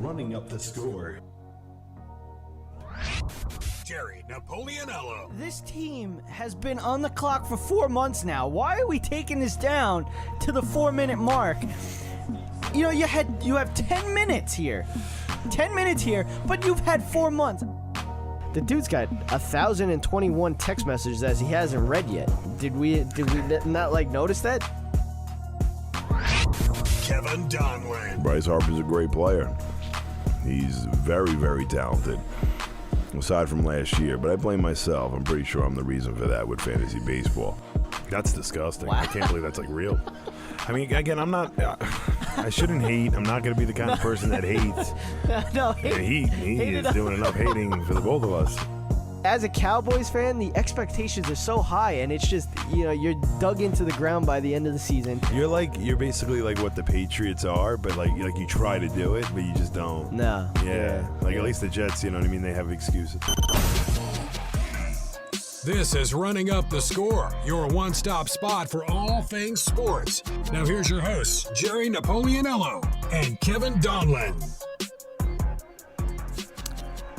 running up the score. Jerry Napoleonello. This team has been on the clock for 4 months now. Why are we taking this down to the 4-minute mark? You know, you have 10 minutes here. 10 minutes here, but you've had 4 months. The dude's got 1,021 text messages that he hasn't read yet. Did we not notice that? Kevin Donlin. Bryce Harper's a great player. He's very, very talented. Aside from last year, but I blame myself. I'm pretty sure I'm the reason for that with fantasy baseball. That's disgusting. Wow. I can't believe that's real. I mean, again, I'm not. I shouldn't hate. I'm not going to be the kind of person that hates. No, he is doing enough hating for the both of us. As a Cowboys fan, the expectations are so high, and it's just, you're dug into the ground by the end of the season. You're basically like what the Patriots are, but like you try to do it, but you just don't. No. Yeah. At least the Jets, you know what I mean? They have excuses. This is Running Up the Score, your one-stop spot for all things sports. Now here's your hosts, Jerry Napoleonello and Kevin Donlin.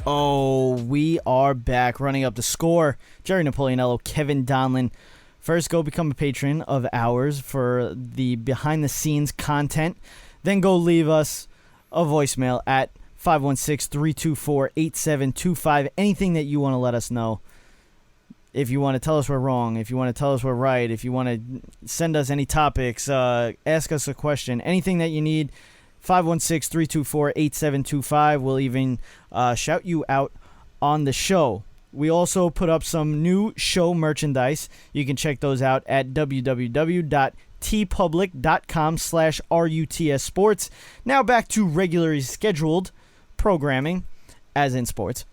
Oh, we are back. Running Up the Score. Jerry Napoleonello, Kevin Donlin. First, go become a patron of ours for the behind-the-scenes content. Then go leave us a voicemail at 516-324-8725. Anything that you want to let us know. If you want to tell us we're wrong, if you want to tell us we're right, if you want to send us any topics, ask us a question, anything that you need, 516-324-8725. We'll even shout you out on the show. We also put up some new show merchandise. You can check those out at www.tpublic.com/RUTS Sports. Now back to regularly scheduled programming, as in sports.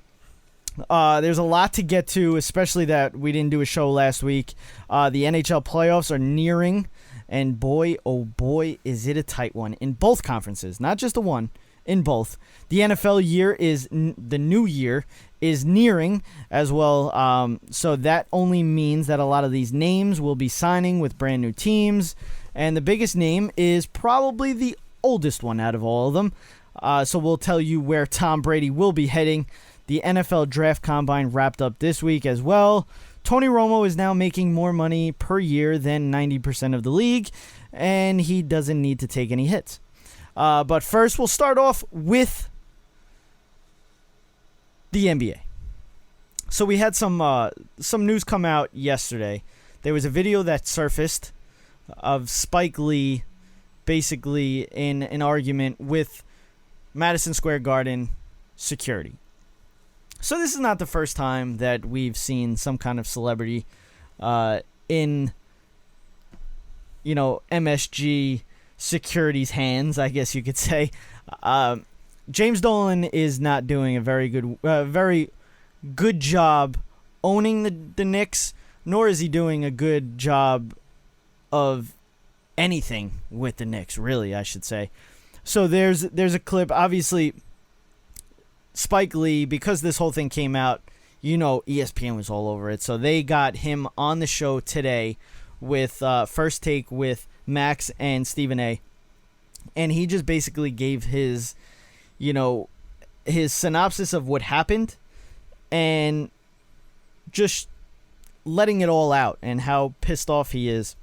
There's a lot to get to, especially that we didn't do a show last week. The NHL playoffs are nearing, and boy, oh boy, is it a tight one in both conferences, not just the one, in both. The NFL year the new year is nearing as well, so that only means that a lot of these names will be signing with brand new teams, and the biggest name is probably the oldest one out of all of them. So we'll tell you where Tom Brady will be heading. The NFL Draft Combine wrapped up this week as well. Tony Romo is now making more money per year than 90% of the league, and he doesn't need to take any hits. But first, we'll start off with the NBA. So we had some news come out yesterday. There was a video that surfaced of Spike Lee basically in an argument with Madison Square Garden security. So this is not the first time that we've seen some kind of celebrity in, MSG security's hands, I guess you could say. James Dolan is not doing a very good job owning the Knicks, nor is he doing a good job of anything with the Knicks, really, I should say. So there's a clip, obviously. Spike Lee, because this whole thing came out, ESPN was all over it. So they got him on the show today with First Take with Max and Stephen A. And he just basically gave his synopsis of what happened and just letting it all out and how pissed off he is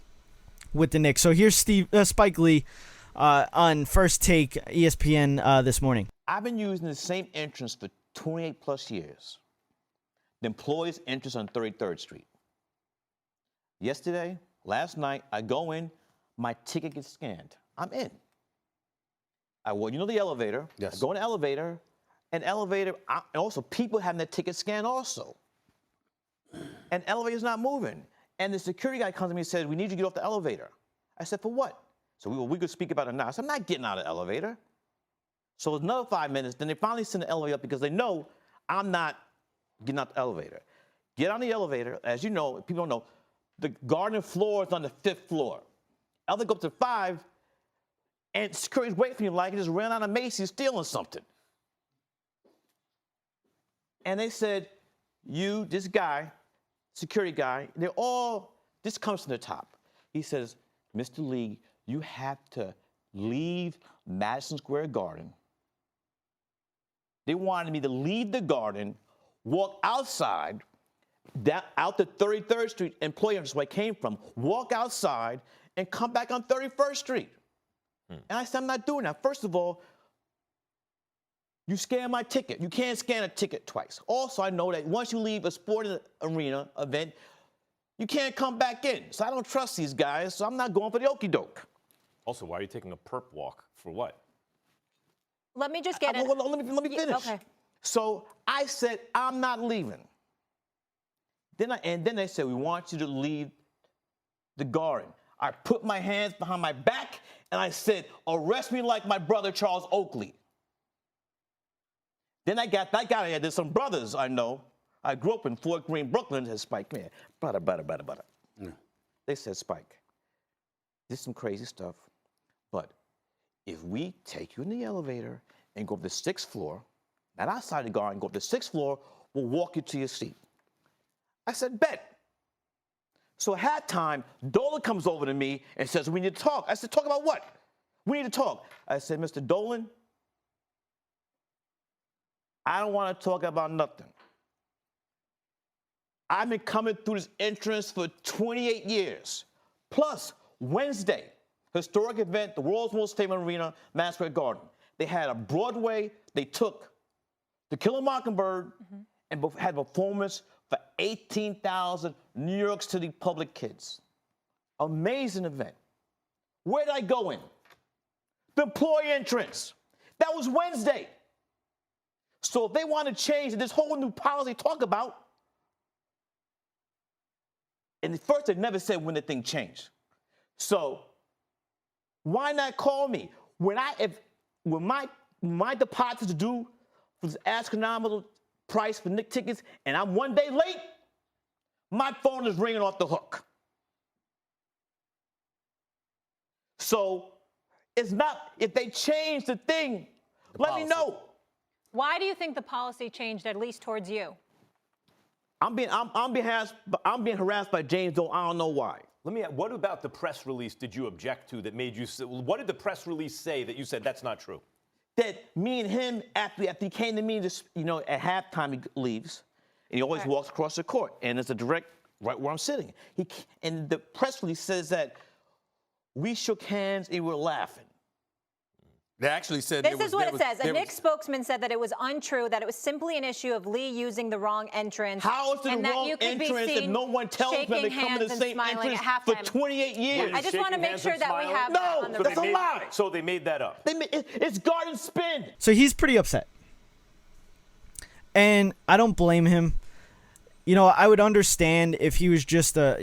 with the Knicks. So here's Spike Lee on First Take ESPN this morning. I've been using the same entrance for 28 plus years. The employee's entrance on 33rd Street. Last night, I go in, my ticket gets scanned. I'm in. The elevator. Yes. I go in the elevator, and also people having their ticket scanned also. And elevator's not moving. And the security guy comes to me and says, "We need you to get off the elevator." I said, "For what?" So we could speak about it now. I said, "I'm not getting out of the elevator." So it's another 5 minutes. Then they finally send the elevator up because they know I'm not getting out the elevator. Get on the elevator. As you know, people don't know, the garden floor is on the 5th floor. Elevator go up to 5, and security's waiting for you like it just ran out of Macy's stealing something. And they said, this guy, security guy, this comes from the top. He says, "Mr. Lee, you have to leave Madison Square Garden They wanted me to leave the Garden, walk outside, out to 33rd Street, Employee Entrance, where I came from, walk outside, and come back on 31st Street. And I said, I'm not doing that. First of all, you scan my ticket. You can't scan a ticket twice. Also, I know that once you leave a sporting arena event, you can't come back in. So I don't trust these guys, so I'm not going for the okie doke. Also, why are you taking a perp walk? For what? Let me just get it. Let me finish. Okay. So I said, I'm not leaving. Then they said, we want you to leave the Garden. I put my hands behind my back, and I said, arrest me like my brother Charles Oakley. Then I got that guy here. There's some brothers I know. I grew up in Fort Greene, Brooklyn. Said Spike, man, brother. Yeah. They said, Spike, this is some crazy stuff, but if we take you in the elevator and go up the 6th floor, not outside the Garden, go up the 6th floor, we'll walk you to your seat. I said, bet. So at halftime, Dolan comes over to me and says, we need to talk. I said, talk about what? We need to talk. I said, Mr. Dolan, I don't want to talk about nothing. I've been coming through this entrance for 28 years. Plus, Wednesday, historic event, the world's most famous arena, Madison Square Garden. They had a Broadway, they took To Kill a Mockingbird and had a performance for 18,000 New York City public kids. Amazing event. Where did I go in? The employee entrance. That was Wednesday. So if they want to change this whole new policy talk about, and at first they never said when the thing changed. So why not call me? When my deposits due for this astronomical price for Knicks tickets, and I'm one day late, my phone is ringing off the hook. So it's not, if they change the thing, let me know. Why do you think the policy changed, at least towards you? I'm being harassed by James Dolan. I don't know why. Let me ask, what about the press release did you object to that made you say, what did the press release say that you said that's not true? That me and him, after he came to me, at halftime he leaves, and he always walks across the court, and it's a direct right where I'm sitting. And the press release says that we shook hands and we were laughing. They actually said this is what it says. A Knicks spokesman said that it was untrue, that it was simply an issue of Lee using the wrong entrance. How is it the wrong entrance if no one tells them they come in the same entrance for 28 years? I just want to make sure that we have that on the record. No, that's a lie. So they made that up. It's Garden Spin. So he's pretty upset. And I don't blame him. I would understand if he was just a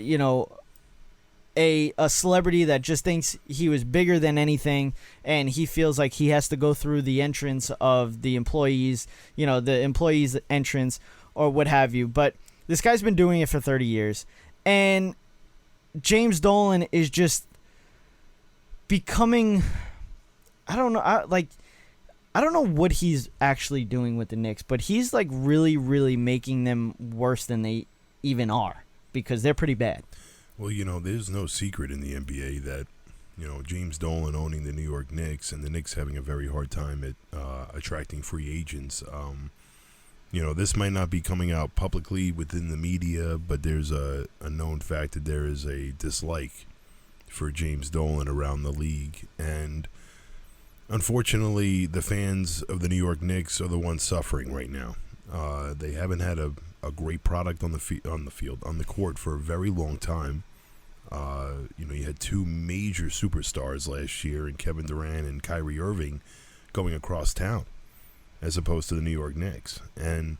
celebrity that just thinks he was bigger than anything, and he feels like he has to go through the entrance of the employees, the employees' entrance or what have you. But this guy's been doing it for 30 years, and James Dolan is just becoming, I don't know what he's actually doing with the Knicks, but he's like really, really making them worse than they even are, because they're pretty bad. Well, there's no secret in the NBA that, James Dolan owning the New York Knicks and the Knicks having a very hard time at attracting free agents. This might not be coming out publicly within the media, but there's a known fact that there is a dislike for James Dolan around the league. And unfortunately, the fans of the New York Knicks are the ones suffering right now. They haven't had a great product on the court for a very long time. You had two major superstars last year in Kevin Durant and Kyrie Irving going across town, as opposed to the New York Knicks. And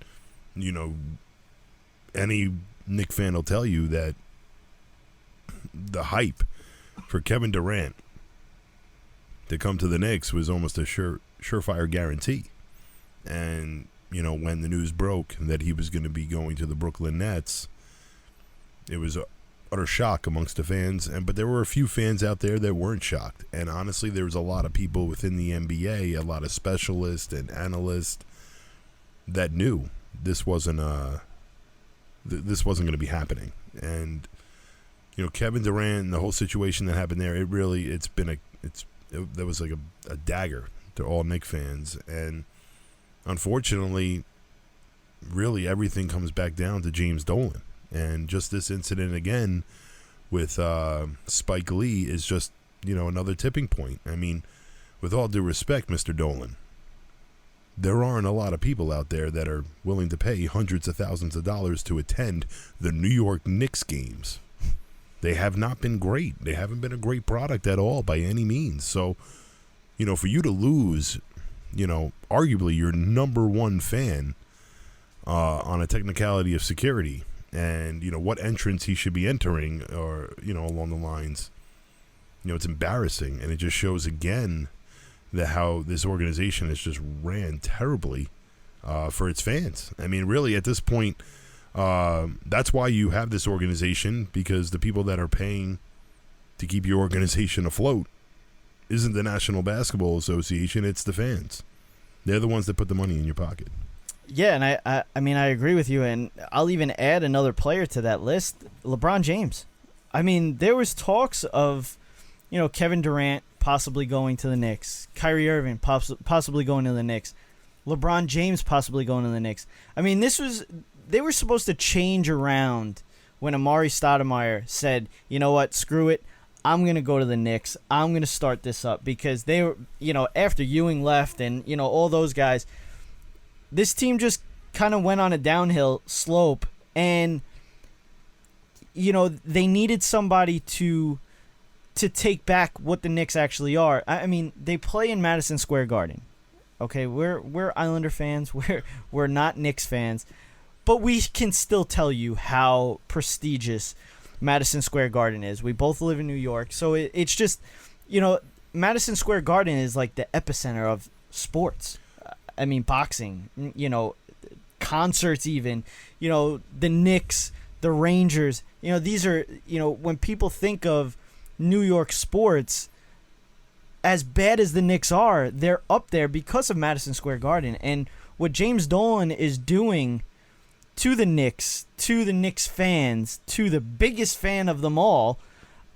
any Knick fan will tell you that the hype for Kevin Durant to come to the Knicks was almost a surefire guarantee. And when the news broke that he was going to be going to the Brooklyn Nets, it was utter shock amongst the fans. But there were a few fans out there that weren't shocked. And honestly, there was a lot of people within the NBA, a lot of specialists and analysts that knew this wasn't going to be happening. And Kevin Durant and the whole situation that happened there, that was like a dagger to all Knicks fans. And unfortunately, really everything comes back down to James Dolan. And just this incident again with Spike Lee is just, another tipping point. I mean, with all due respect, Mr. Dolan, there aren't a lot of people out there that are willing to pay hundreds of thousands of dollars to attend the New York Knicks games. They have not been great. They haven't been a great product at all by any means. So, for you to lose, arguably your number one fan on a technicality of security and, what entrance he should be entering or, along the lines, it's embarrassing. And it just shows again that how this organization has just ran terribly for its fans. I mean, really, at this point, that's why you have this organization, because the people that are paying to keep your organization afloat isn't the National Basketball Association, it's the fans. They're the ones that put the money in your pocket. Yeah, and I mean, I agree with you, and I'll even add another player to that list, LeBron James. I mean, there was talks of, Kevin Durant possibly going to the Knicks, Kyrie Irving possibly going to the Knicks, LeBron James possibly going to the Knicks. I mean, they were supposed to change around when Amari Stoudemire said, you know what, screw it, I'm going to go to the Knicks. I'm going to start this up, because they were, after Ewing left and, all those guys, this team just kind of went on a downhill slope, and, they needed somebody to take back what the Knicks actually are. I mean, they play in Madison Square Garden. Okay, we're Islander fans. We're not Knicks fans. But we can still tell you how prestigious Madison Square Garden is. We both live in New York, so it's just, Madison Square Garden is like the epicenter of sports. I mean, boxing, concerts even, the Knicks, the Rangers. These are, when people think of New York sports, as bad as the Knicks are, they're up there because of Madison Square Garden. And what James Dolan is doing to the Knicks fans, to the biggest fan of them all.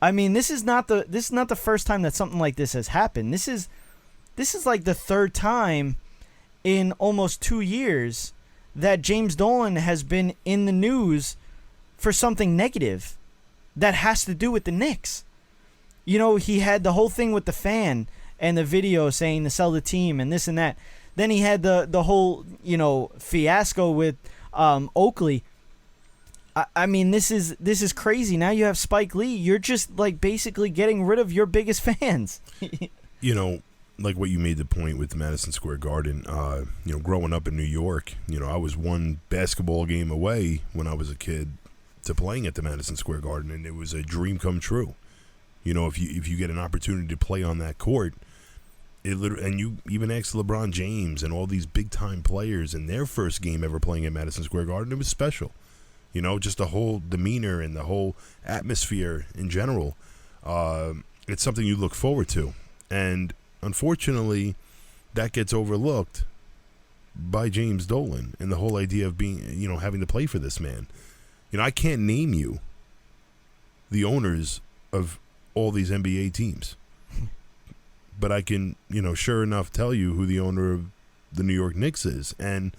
I mean, this is not the first time that something like this has happened. This is like the third time in almost 2 years that James Dolan has been in the news for something negative that has to do with the Knicks. He had the whole thing with the fan and the video saying to sell the team and this and that. Then he had the whole, fiasco with Oakley. I mean, this is crazy. Now you have Spike Lee. You're just like basically getting rid of your biggest fans. Like what you made the point with Madison Square Garden. Growing up in New York, I was one basketball game away when I was a kid to playing at the Madison Square Garden, and it was a dream come true. If you get an opportunity to play on that court, and you even ask LeBron James and all these big time players in their first game ever playing at Madison Square Garden, it was special. Just the whole demeanor and the whole atmosphere in general. It's something you look forward to, and unfortunately, that gets overlooked by James Dolan and the whole idea of being, having to play for this man. I can't name you the owners of all these NBA teams, but I can, sure enough tell you who the owner of the New York Knicks is, and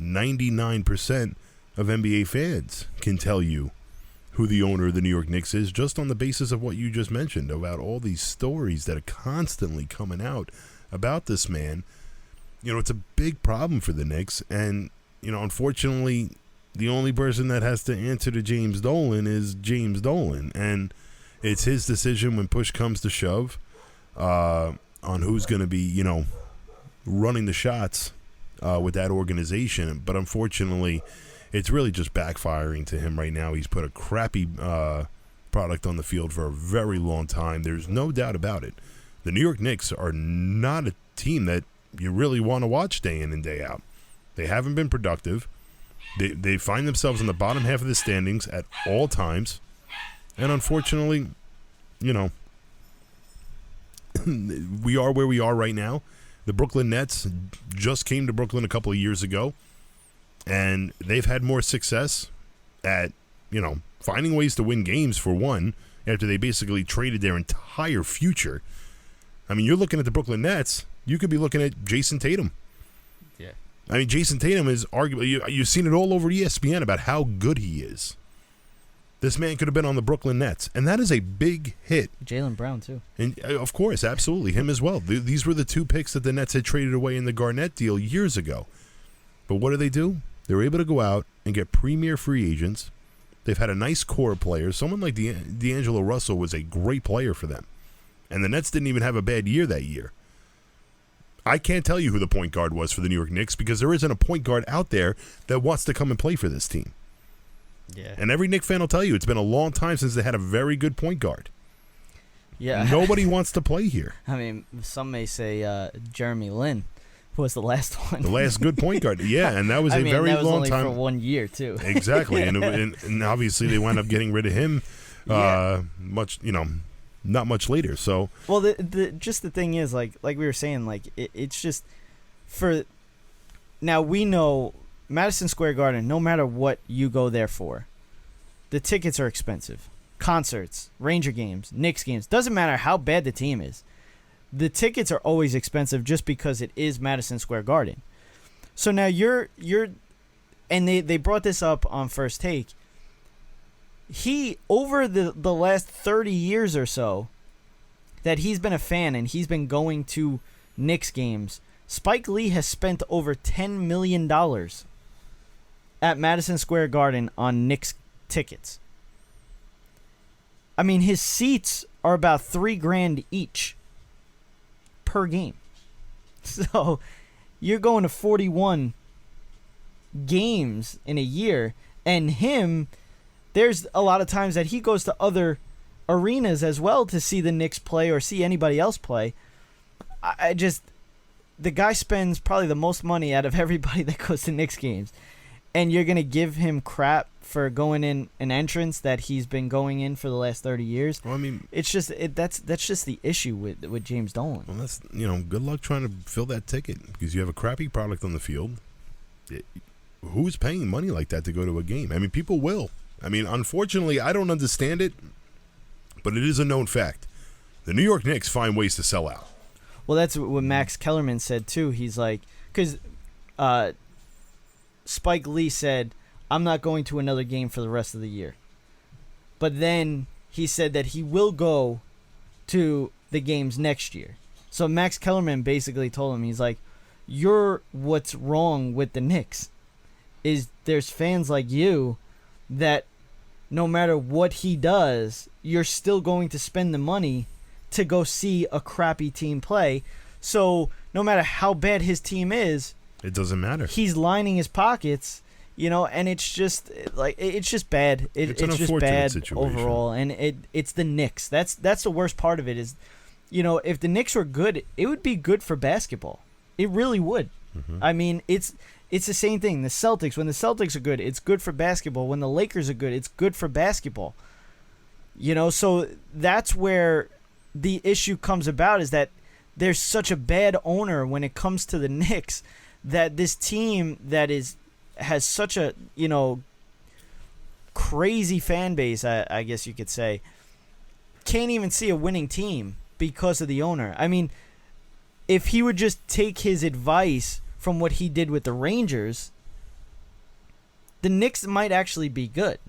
99% of NBA fans can tell you who the owner of the New York Knicks is, just on the basis of what you just mentioned about all these stories that are constantly coming out about this man. It's a big problem for the Knicks, and unfortunately, the only person that has to answer to James Dolan is James Dolan, and it's his decision when push comes to shove on who's going to be, running the shots with that organization. But unfortunately, it's really just backfiring to him right now. He's put a crappy product on the field for a very long time. There's no doubt about it. The New York Knicks are not a team that you really want to watch day in and day out. They haven't been productive. They find themselves in the bottom half of the standings at all times. And unfortunately, we are where we are right now. The Brooklyn Nets just came to Brooklyn a couple of years ago, and they've had more success at, finding ways to win games, for one, after they basically traded their entire future. I mean, you're looking at the Brooklyn Nets, you could be looking at Jason Tatum. Yeah. I mean, Jason Tatum is arguably, you've seen it all over ESPN about how good he is. This man could have been on the Brooklyn Nets, and that is a big hit. Jaylen Brown, too. And, of course, absolutely, him as well. These were the 2 picks that the Nets had traded away in the Garnett deal years ago. But what do? They were able to go out and get premier free agents. They've had a nice core of players. Someone like D'Angelo Russell was a great player for them. And the Nets didn't even have a bad year that year. I can't tell you who the point guard was for the New York Knicks because there isn't a point guard out there that wants to come and play for this team. Yeah. And every Knicks fan will tell you it's been a long time since they had a very good point guard. Yeah. Nobody wants to play here. I mean, some may say Jeremy Lin was the last one. The last good point guard. Yeah, and that was a very that was long only time. for 1 year, too. Exactly. and obviously they wound up getting rid of him not much later. So well, the thing is, like we were saying, like it's just for now we know Madison Square Garden, no matter what you go there for, the tickets are expensive. Concerts, Ranger games, Knicks games, doesn't matter how bad the team is. The tickets are always expensive just because it is Madison Square Garden. So now you're and they brought this up on First Take. He, over the last 30 years or so that he's been a fan and he's been going to Knicks games, Spike Lee has spent over $10 million at Madison Square Garden on Knicks tickets. I mean, his seats are about $3,000 each per game. So you're going to 41 games in a year, and him, there's a lot of times that he goes to other arenas as well to see the Knicks play or see anybody else play. The guy spends probably the most money out of everybody that goes to Knicks games, and you're going to give him crap for going in an entrance that he's been going in for the last 30 years. Well, I mean, it's just that's just the issue with James Dolan. Well, that's good luck trying to fill that ticket because you have a crappy product on the field. Who's paying money like that to go to a game? I mean, people will. I mean, unfortunately, I don't understand it, but it is a known fact. The New York Knicks find ways to sell out. Well, that's what Max Kellerman said too. He's like, because Spike Lee said, I'm not going to another game for the rest of the year. But then he said that he will go to the games next year. So Max Kellerman basically told him, he's like, you're what's wrong with the Knicks. Is there's fans like you that no matter what he does, you're still going to spend the money to go see a crappy team play. So no matter how bad his team is, it doesn't matter. He's lining his pockets, and it's just it's just bad. It's just bad situation. Overall, and it's the Knicks. That's the worst part of it is, if the Knicks were good, it would be good for basketball. It really would. Mm-hmm. I mean, it's the same thing. The Celtics, when the Celtics are good, it's good for basketball. When the Lakers are good, it's good for basketball. So that's where the issue comes about, is that there's such a bad owner when it comes to the Knicks, that this team that has such a crazy fan base, I guess you could say, can't even see a winning team because of the owner. I mean, if he would just take his advice from what he did with the Rangers, the Knicks might actually be good,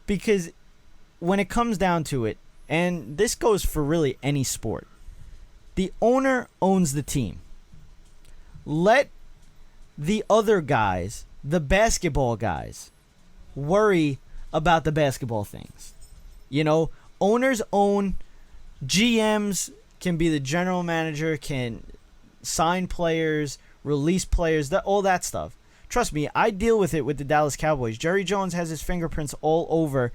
because when it comes down to it, and this goes for really any sport, the owner owns the team. Let the other guys, the basketball guys, worry about the basketball things. Owners own, GMs can be the general manager, can sign players, release players, all that stuff. Trust me, I deal with it with the Dallas Cowboys. Jerry Jones has his fingerprints all over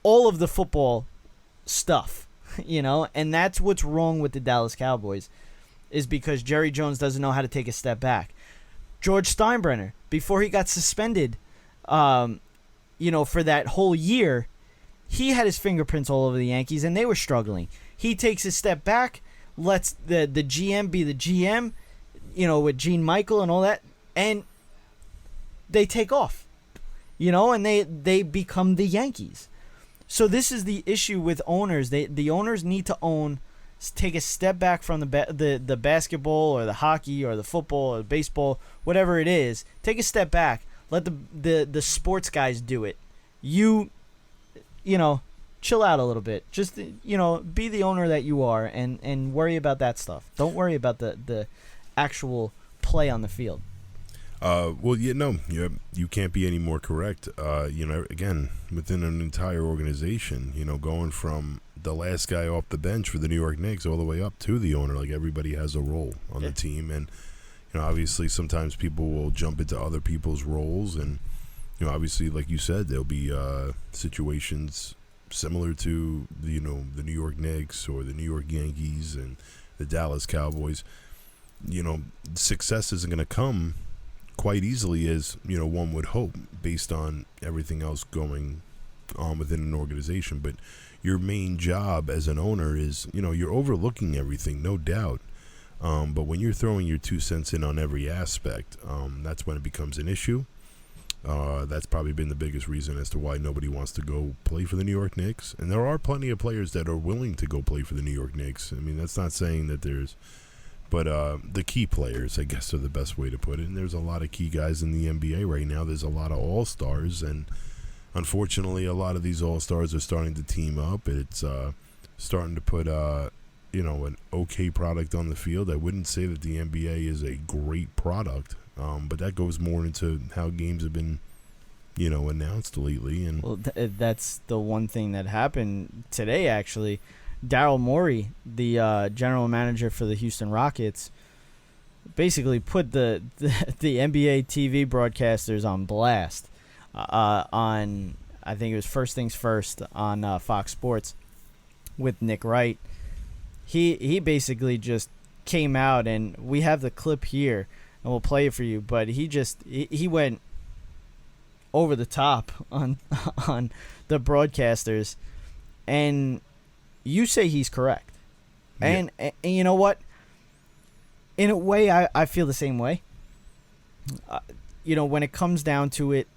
all of the football stuff, and that's what's wrong with the Dallas Cowboys, is because Jerry Jones doesn't know how to take a step back. George Steinbrenner, before he got suspended, for that whole year, he had his fingerprints all over the Yankees, and they were struggling. He takes a step back, lets the GM be the GM, with Gene Michael and all that, and they take off, and they become the Yankees. So this is the issue with owners. The owners need to own take a step back from the basketball or the hockey or the football or the baseball, whatever it is. Take a step back. Let the sports guys do it. You know, chill out a little bit. Just, you know, be the owner that you are and worry about that stuff. Don't worry about the actual play on the field. Well, you can't be any more correct. You know, again, within an entire organization, you know, going from the last guy off the bench for the New York Knicks all the way up to the owner, like everybody has a role on the team. And, you know, obviously sometimes people will jump into other people's roles. And, you know, obviously, like you said, there'll be situations similar to, you know, the New York Knicks or the New York Yankees and the Dallas Cowboys. You know, success isn't going to come quite easily as, you know, one would hope based on everything else going on within an organization. But your main job as an owner is, you know, you're overlooking everything, no doubt. But when you're throwing your 2 cents in on every aspect, that's when it becomes an issue. That's probably been the biggest reason as to why nobody wants to go play for the New York Knicks. And there are plenty of players that are willing to go play for the New York Knicks. I mean, that's not saying that there's, but the key players, I guess, are the best way to put it. And there's a lot of key guys in the NBA right now. There's a lot of all-stars, and unfortunately, a lot of these all-stars are starting to team up. It's starting to put, you know, an okay product on the field. I wouldn't say that the NBA is a great product, but that goes more into how games have been, you know, announced lately. And well, that's the one thing that happened today, actually. Darryl Morey, the general manager for the Houston Rockets, basically put the NBA TV broadcasters on blast on, I think it was First Things First on Fox Sports with Nick Wright. He basically just came out, and we have the clip here, and we'll play it for you. But he went over the top on the broadcasters, and you say he's correct. Yeah. And you know what? In a way, I feel the same way. You know, when it comes down to it,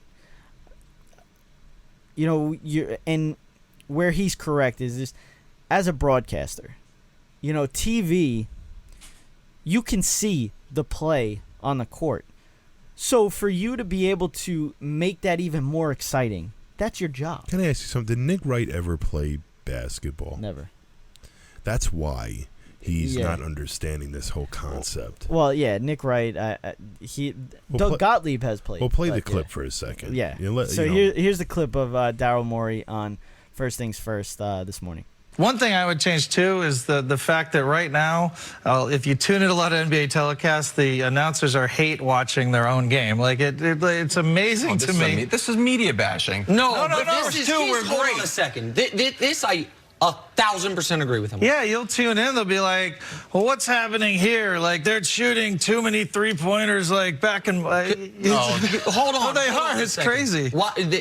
you know, and where he's correct is this: as a broadcaster, you know, TV, you can see the play on the court. So for you to be able to make that even more exciting, that's your job. Can I ask you something? Did Nick Wright ever play basketball? Never. That's why he's not understanding this whole concept. Well, yeah, Nick Wright. Doug Gottlieb has played. We'll play the clip for a second. Yeah. So here's the clip of Darryl Morey on First Things First this morning. One thing I would change, too, is the fact that right now, if you tune in a lot of NBA telecasts, the announcers are hate watching their own game. Like, it's amazing to me. This is media bashing. No, This is we're hold great. on a second. This I 1,000% agree with him. Yeah, you'll tune in. They'll be like, well, what's happening here? Like, they're shooting too many three-pointers, like, back in... Hold on. Oh, they are. It's crazy.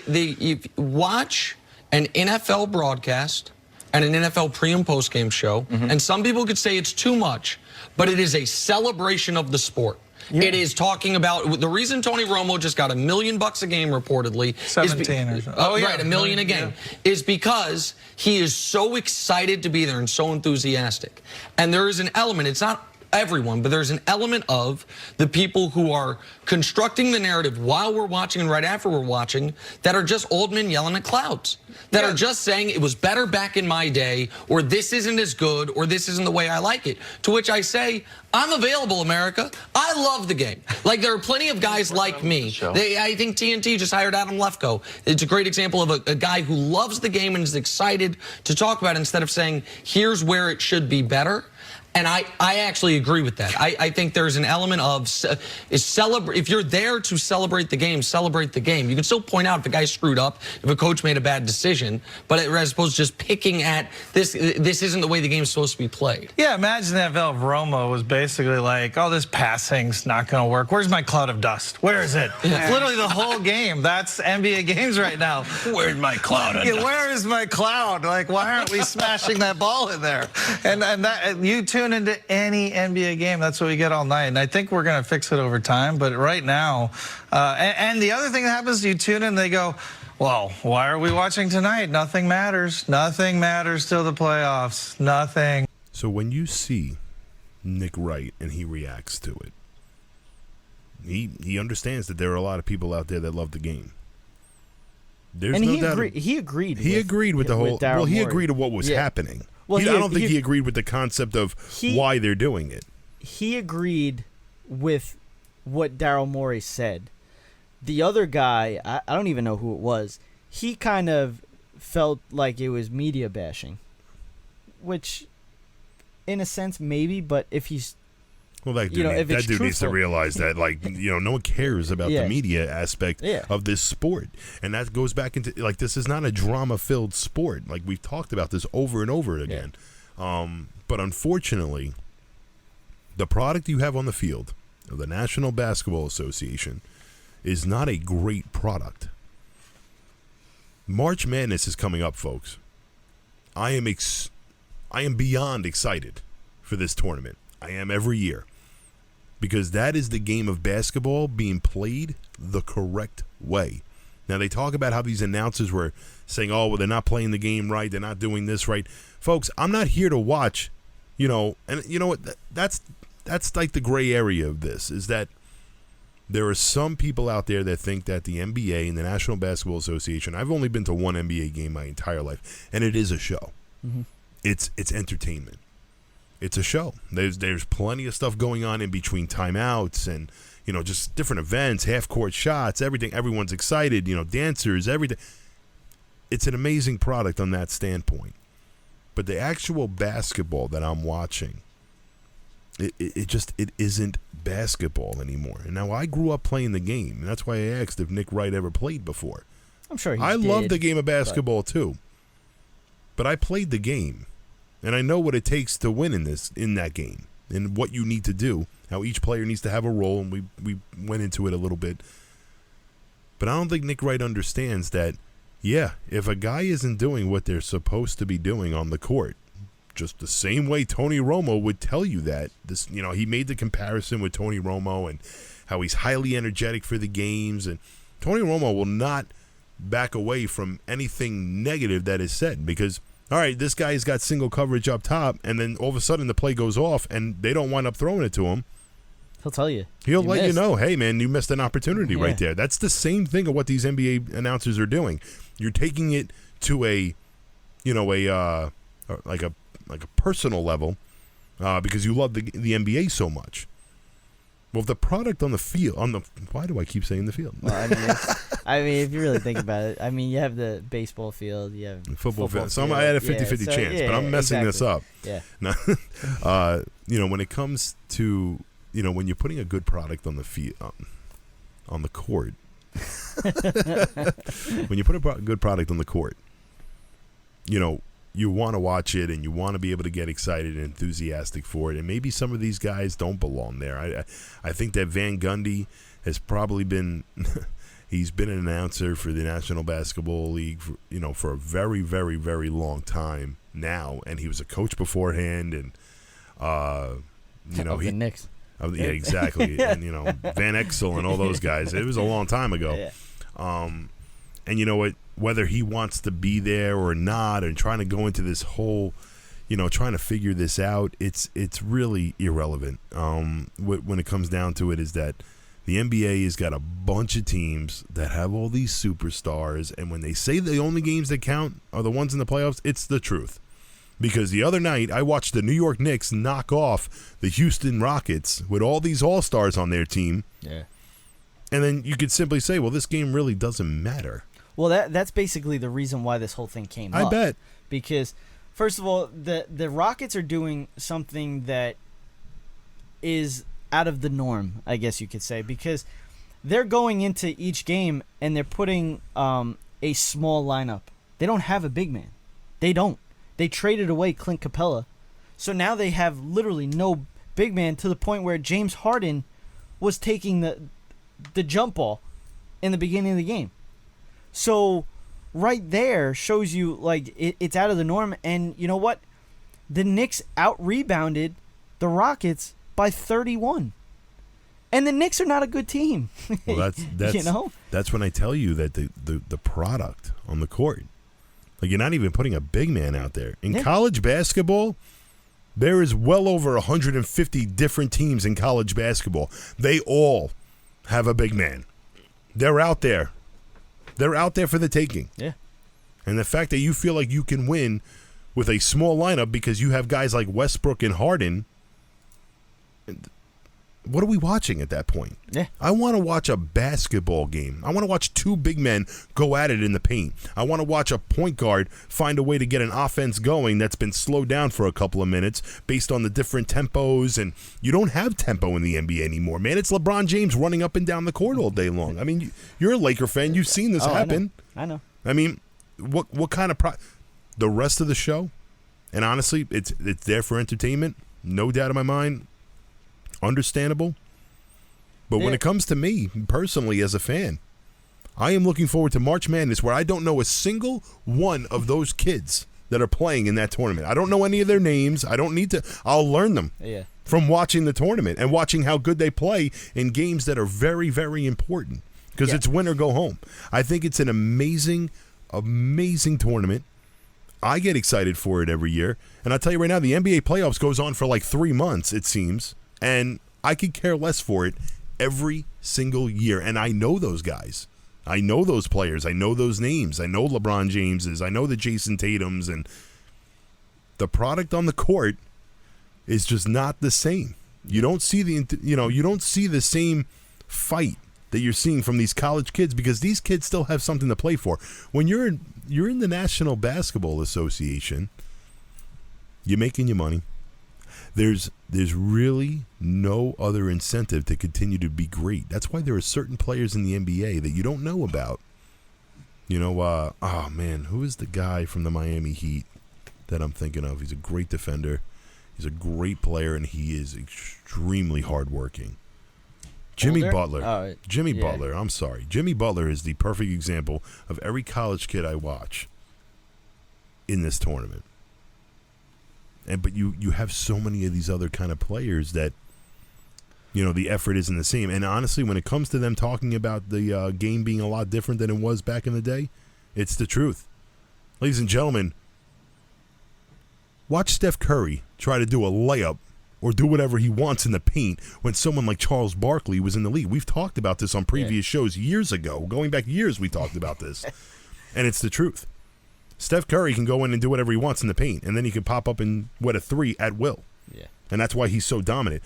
You watch an NFL broadcast and an NFL pre- and post-game show, and some people could say it's too much, but it is a celebration of the sport. Yeah. It is talking about the reason Tony Romo just got $1 million a game reportedly. 17 or so. Right, $1 million a game is because he is so excited to be there and so enthusiastic. And there is an element. It's not everyone, but there's an element of the people who are constructing the narrative while we're watching and right after we're watching that are just old men yelling at clouds, that are just saying it was better back in my day, or this isn't as good, or this isn't the way I like it. To which I say, I'm available, America. I love the game. Like, there are plenty of guys like me. I think TNT just hired Adam Lefkoe. It's a great example of a guy who loves the game and is excited to talk about it instead of saying, here's where it should be better. And I actually agree with that. I think there's an element of if you're there to celebrate the game, celebrate the game. You can still point out if a guy screwed up, if a coach made a bad decision, but as opposed to just picking at this isn't the way the game's supposed to be played. Yeah, imagine if Romo was basically like, oh, this passing's not going to work. Where's my cloud of dust? Where is it? It's literally the whole game. That's NBA games right now. Where's my cloud of dust? Where is my cloud? Like, why aren't we smashing that ball in there? And that you tune into any NBA game, that's what we get all night. And I think we're going to fix it over time. But right now, and the other thing that happens, you tune in, they go, well, why are we watching tonight? Nothing matters. Nothing matters till the playoffs. Nothing. So when you see Nick Wright and he reacts to it, he understands that there are a lot of people out there that love the game. There's and no he doubt. agreed. He agreed with the whole. Darryl He Morey. agreed to what was happening. Well, I don't think he agreed with the concept of why they're doing it. He agreed with what Darryl Morey said. The other guy, I don't even know who it was. He kind of felt like it was media bashing, which, in a sense, maybe. But if he's that dude needs to realize that, no one cares about the media aspect of this sport, and that goes back into this is not a drama-filled sport. Like we've talked about this over and over again, but unfortunately, the product you have on the field of the National Basketball Association is not a great product. March Madness is coming up, folks. I am beyond excited for this tournament. I am every year. Because that is the game of basketball being played the correct way. Now, they talk about how these announcers were saying, oh, well, they're not playing the game right. They're not doing this right. Folks, I'm not here to watch, and you know what? That's like the gray area of this, is that there are some people out there that think that the NBA and the National Basketball Association, I've only been to one NBA game my entire life, and it is a show. Mm-hmm. It's entertainment. It's a show. There's plenty of stuff going on in between timeouts and, just different events, half-court shots, everything. Everyone's excited, dancers, everything. It's an amazing product on that standpoint. But the actual basketball that I'm watching, it isn't basketball anymore. And now I grew up playing the game, and that's why I asked if Nick Wright ever played before. I'm sure he I did. love the game of basketball too. But I played the game. And I know what it takes to win in that game, and what you need to do, how each player needs to have a role, and we went into it a little bit. But I don't think Nick Wright understands that, if a guy isn't doing what they're supposed to be doing on the court, just the same way Tony Romo would tell you that. He made the comparison with Tony Romo and how he's highly energetic for the games, and Tony Romo will not back away from anything negative that is said, because all right, this guy's got single coverage up top, and then all of a sudden the play goes off, and they don't wind up throwing it to him. He'll tell you. He'll let you know, hey, man, you missed an opportunity right there. That's the same thing of what these NBA announcers are doing. You're taking it to a personal level because you love the NBA so much. Well, if the product on the field, why do I keep saying the field? Well, if you really think about it, you have the baseball field, you have football field. So I had a 50-50 chance, but I'm messing this up. Yeah. Now, when it comes to, when you're putting a good product on the field, on the court, when you put a good product on the court, you want to watch it and you want to be able to get excited and enthusiastic for it. And maybe some of these guys don't belong there. I think that Van Gundy has probably been he's been an announcer for the National Basketball League for a very, very, very long time now. And he was a coach beforehand, and the Knicks. Yeah, exactly. And Van Exel and all those guys. It was a long time ago. Yeah. And you know what? Whether he wants to be there or not, and trying to go into this whole, trying to figure this out, it's really irrelevant. When it comes down to it, is that the NBA has got a bunch of teams that have all these superstars, and when they say the only games that count are the ones in the playoffs, it's the truth. Because the other night, I watched the New York Knicks knock off the Houston Rockets with all these all-stars on their team. Yeah. And then you could simply say, well, this game really doesn't matter. Well, that's basically the reason why this whole thing came up. I bet. Because, first of all, the Rockets are doing something that is out of the norm, I guess you could say. Because they're going into each game and they're putting a small lineup. They don't have a big man. They don't. They traded away Clint Capella. So now they have literally no big man, to the point where James Harden was taking the jump ball in the beginning of the game. So right there shows you it's out of the norm. And you know what? The Knicks out-rebounded the Rockets by 31. And the Knicks are not a good team. Well, that's when I tell you that the product on the court, you're not even putting a big man out there. In college basketball, There is well over 150 different teams in college basketball. They all have a big man. They're out there. They're out there for the taking. Yeah. And the fact that you feel like you can win with a small lineup because you have guys like Westbrook and Harden, what are we watching at that point? Yeah. I want to watch a basketball game. I want to watch two big men go at it in the paint. I want to watch a point guard find a way to get an offense going that's been slowed down for a couple of minutes based on the different tempos. And you don't have tempo in the NBA anymore, man. It's LeBron James running up and down the court all day long. I mean, you're a Laker fan. You've seen this happen. I know. I mean, what kind of the rest of the show? And honestly, it's there for entertainment. No doubt in my mind. Understandable. But when it comes to me, personally, as a fan, I am looking forward to March Madness, where I don't know a single one of those kids that are playing in that tournament. I don't know any of their names. I don't need to. I'll learn them from watching the tournament and watching how good they play in games that are very, very important, because it's win or go home. I think it's an amazing, amazing tournament. I get excited for it every year. And I'll tell you right now, the NBA playoffs goes on for like 3 months, it seems. And I could care less for it every single year. And I know those guys. I know those players. I know those names. I know LeBron Jameses. I know the Jason Tatums. And the product on the court is just not the same. You don't see you don't see the same fight that you're seeing from these college kids, because these kids still have something to play for. When you're in the National Basketball Association, you're making your money. There's really no other incentive to continue to be great. That's why there are certain players in the NBA that you don't know about. You know, oh man, who is the guy from the Miami Heat that I'm thinking of? He's a great defender. He's a great player, and he is extremely hardworking. Jimmy Butler. Jimmy Butler. I'm sorry. Jimmy Butler is the perfect example of every college kid I watch in this tournament. But you have so many of these other kind of players that, you know, the effort isn't the same. And honestly, when it comes to them talking about the game being a lot different than it was back in the day, it's the truth. Ladies and gentlemen, watch Steph Curry try to do a layup or do whatever he wants in the paint when someone like Charles Barkley was in the league. We've talked about this on previous shows years ago. Going back years, we talked about this. And it's the truth. Steph Curry can go in and do whatever he wants in the paint, and then he can pop up and wet a three at will. Yeah. And that's why he's so dominant.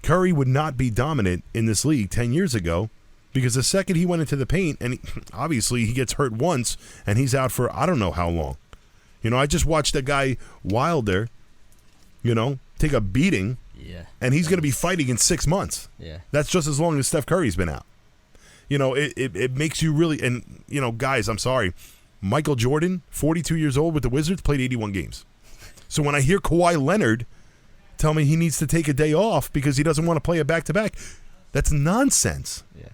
Curry would not be dominant in this league 10 years ago, because the second he went into the paint, and obviously he gets hurt once, and he's out for I don't know how long. You know, I just watched that guy Wilder, you know, take a beating, and he's going to be fighting in 6 months. Yeah. That's just as long as Steph Curry's been out. You know, it makes you really, and, you know, guys, I'm sorry, Michael Jordan, 42 years old with the Wizards, played 81 games. So when I hear Kawhi Leonard tell me he needs to take a day off because he doesn't want to play a back-to-back, that's nonsense. Yeah.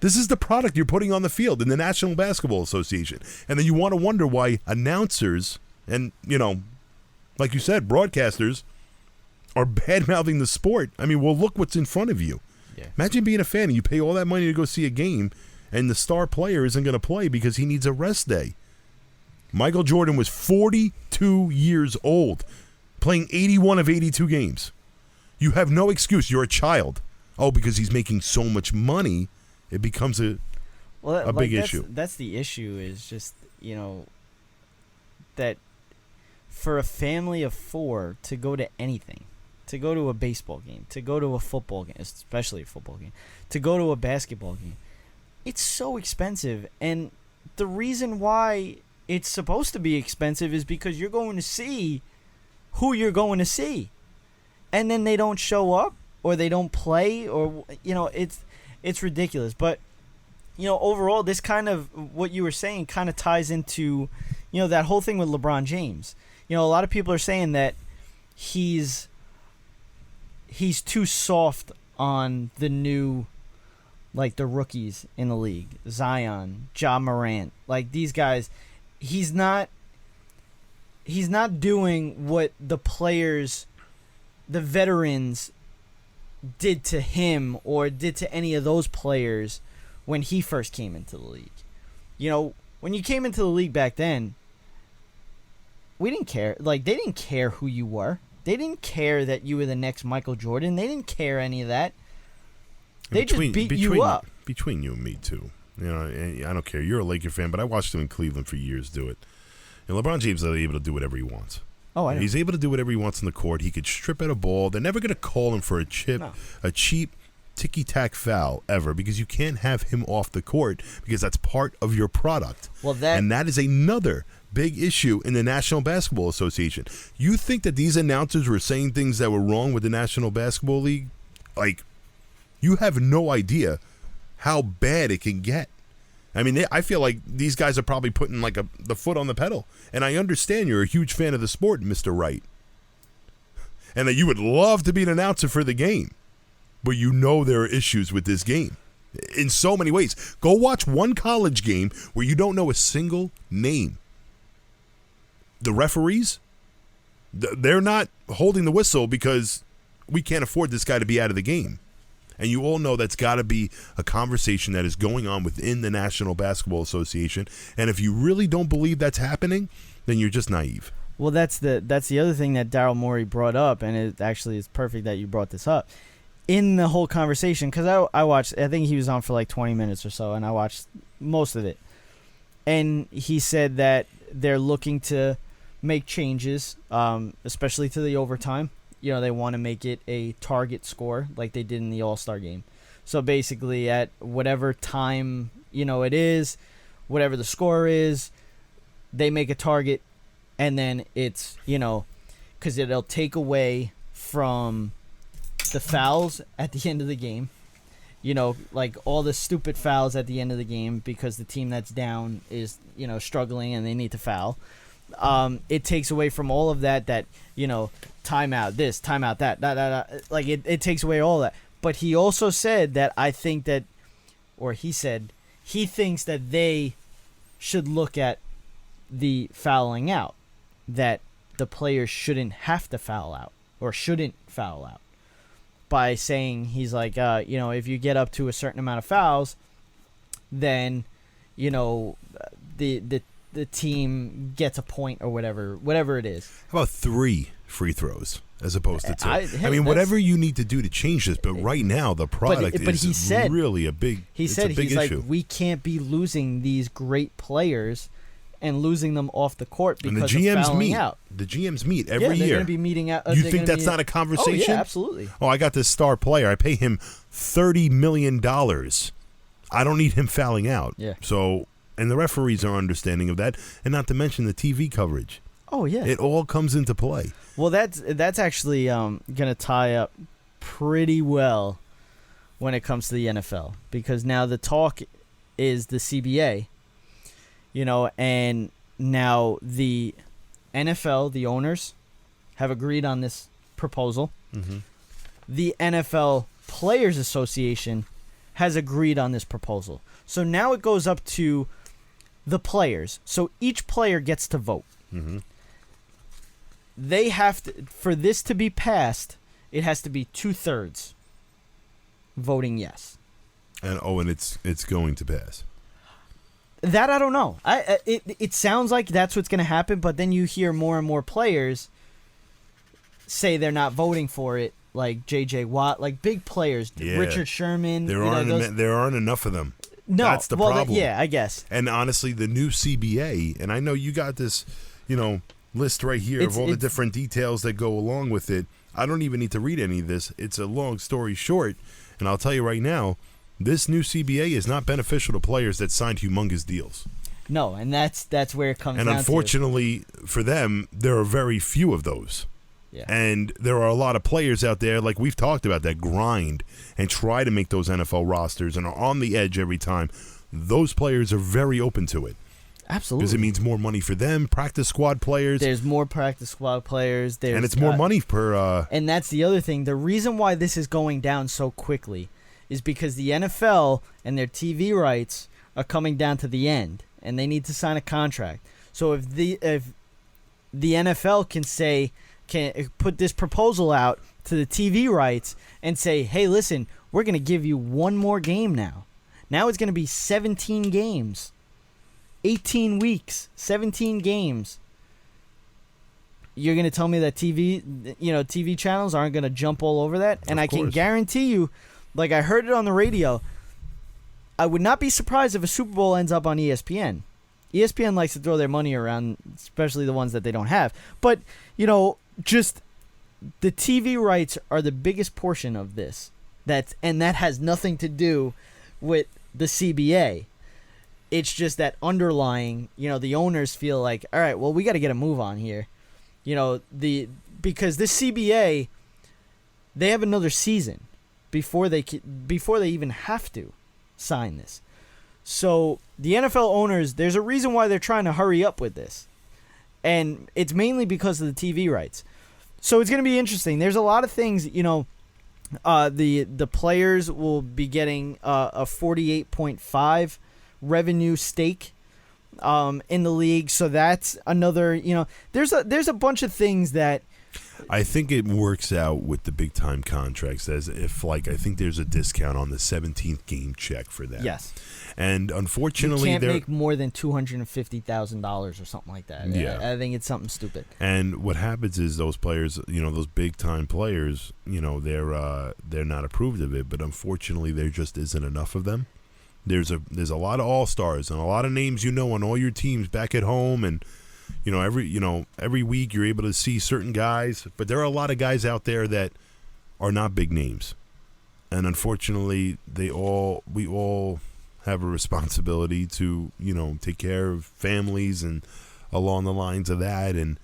This is the product you're putting on the field in the National Basketball Association. And then you want to wonder why announcers and, you know, like you said, broadcasters are bad-mouthing the sport. I mean, well, look what's in front of you. Yeah. Imagine being a fan and you pay all that money to go see a game, and the star player isn't going to play because he needs a rest day. Michael Jordan was 42 years old, playing 81 of 82 games. You have no excuse. You're a child. Oh, because he's making so much money, it becomes a big issue. That's the issue, is just, you know, that for a family of 4 to go to anything, to go to a baseball game, to go to a football game, especially a football game, to go to a basketball game, it's so expensive. And the reason why it's supposed to be expensive is because you're going to see who you're going to see. And then they don't show up, or they don't play, or, you know, it's ridiculous. But, you know, overall, this kind of, what you were saying kind of ties into, you know, that whole thing with LeBron James. You know, a lot of people are saying that he's too soft on the new, like, the rookies in the league, Zion, Ja Morant, like these guys. He's not doing what the players, the veterans, did to him or did to any of those players when he first came into the league. You know, when you came into the league back then, we didn't care. Like, they didn't care who you were. They didn't care that you were the next Michael Jordan. They didn't care any of that. They just beat you up. Between you and me, too. You know, I don't care. You're a Laker fan, but I watched him in Cleveland for years do it. And LeBron James is able to do whatever he wants. Oh, I know. He's able to do whatever he wants on the court. He could strip at a ball. They're never going to call him for a cheap ticky-tack foul ever, because you can't have him off the court, because that's part of your product. And that is another big issue in the National Basketball Association. You think that these announcers were saying things that were wrong with the National Basketball League? Like, you have no idea how bad it can get. I mean, I feel like these guys are probably putting like the foot on the pedal. And I understand you're a huge fan of the sport, Mr. Wright, and that you would love to be an announcer for the game. But you know there are issues with this game in so many ways. Go watch one college game where you don't know a single name. The referees, they're not holding the whistle because we can't afford this guy to be out of the game. And you all know that's got to be a conversation that is going on within the National Basketball Association. And if you really don't believe that's happening, then you're just naive. Well, that's the other thing that Darryl Morey brought up, and it actually is perfect that you brought this up. In the whole conversation, because I watched, I think he was on for like 20 minutes or so, and I watched most of it. And he said that they're looking to make changes, especially to the overtime. You know, they want to make it a target score like they did in the All-Star game. So basically at whatever time, you know, it is, whatever the score is, they make a target, and then it's, you know, because it'll take away from the fouls at the end of the game, you know, like all the stupid fouls at the end of the game because the team that's down is, you know, struggling and they need to foul. It takes away from all of that, you know, timeout this, timeout that, like it takes away all that. But he also said that he thinks that they should look at the fouling out, that the players shouldn't have to foul out or shouldn't foul out. By saying, he's like, you know, if you get up to a certain amount of fouls, then, you know, the team gets a point or whatever it is. How about 3 free throws as opposed to 2? I mean, whatever you need to do to change this, but right now the product is really a big issue. Like, we can't be losing these great players and losing them off the court because and the GMs of fouling meet. out. The GMs meet every they're year. Going to be meeting out. You think that's not a conversation? Oh, yeah, absolutely. Oh, I got this star player. I pay him $30 million. I don't need him fouling out. Yeah. So, and the referees are understanding of that, and not to mention the TV coverage. Oh, yeah. It all comes into play. Well, that's actually going to tie up pretty well when it comes to the NFL, because now the talk is the CBA. You know, and now the NFL, the owners, have agreed on this proposal. Mm-hmm. The NFL Players Association has agreed on this proposal. So now it goes up to the players. So each player gets to vote. Mm-hmm. They have to, for this to be passed, it has to be 2/3 voting yes. And it's going to pass. That I don't know. It sounds like that's what's going to happen, but then you hear more and more players say they're not voting for it, like J.J. Watt, like big players, yeah. Richard Sherman. There aren't enough of them. No, that's the problem. Yeah, I guess. And honestly, the new CBA, and I know you got this, you know, list right here of all the different details that go along with it. I don't even need to read any of this. It's a long story short, and I'll tell you right now, this new CBA is not beneficial to players that signed humongous deals. No, and that's where it comes down to. And unfortunately for them, there are very few of those. Yeah. And there are a lot of players out there, like we've talked about, that grind and try to make those NFL rosters and are on the edge every time. Those players are very open to it. Absolutely. Because it means more money for them, practice squad players. There's more practice squad players. And it's more money per... And that's the other thing. The reason why this is going down so quickly is because the NFL and their TV rights are coming down to the end, and they need to sign a contract. So if the NFL can put this proposal out to the TV rights and say, hey, listen, we're going to give you one more game now. Now it's going to be 17 games. 18 weeks, 17 games. you're going to tell me that TV channels aren't going to jump all over that? And I can course. guarantee you, like I heard it on the radio, I would not be surprised if a Super Bowl ends up on ESPN. ESPN likes to throw their money around, especially the ones that they don't have. But, just the TV rights are the biggest portion of this. And that has nothing to do with the CBA. It's just that underlying, the owners feel like, all right, well, we got to get a move on here. Because this CBA, they have another season before they even have to sign this. So the NFL owners, there's a reason why they're trying to hurry up with this. And it's mainly because of the TV rights. So it's going to be interesting. There's a lot of things, the players will be getting a 48.5 revenue stake in the league. So that's another, there's a bunch of things that I think it works out with the big time contracts as if, I think there's a discount on the 17th game check for that. Yes. And unfortunately, you can't make more than $250,000 or something like that. Yeah. I think it's something stupid. And what happens is those players, those big time players, they're not approved of it. But unfortunately, there just isn't enough of them. There's a lot of all-stars and a lot of names on all your teams back at home, and every week you're able to see certain guys, but there are a lot of guys out there that are not big names. And unfortunately, we all have a responsibility to, take care of families and along the lines of that, and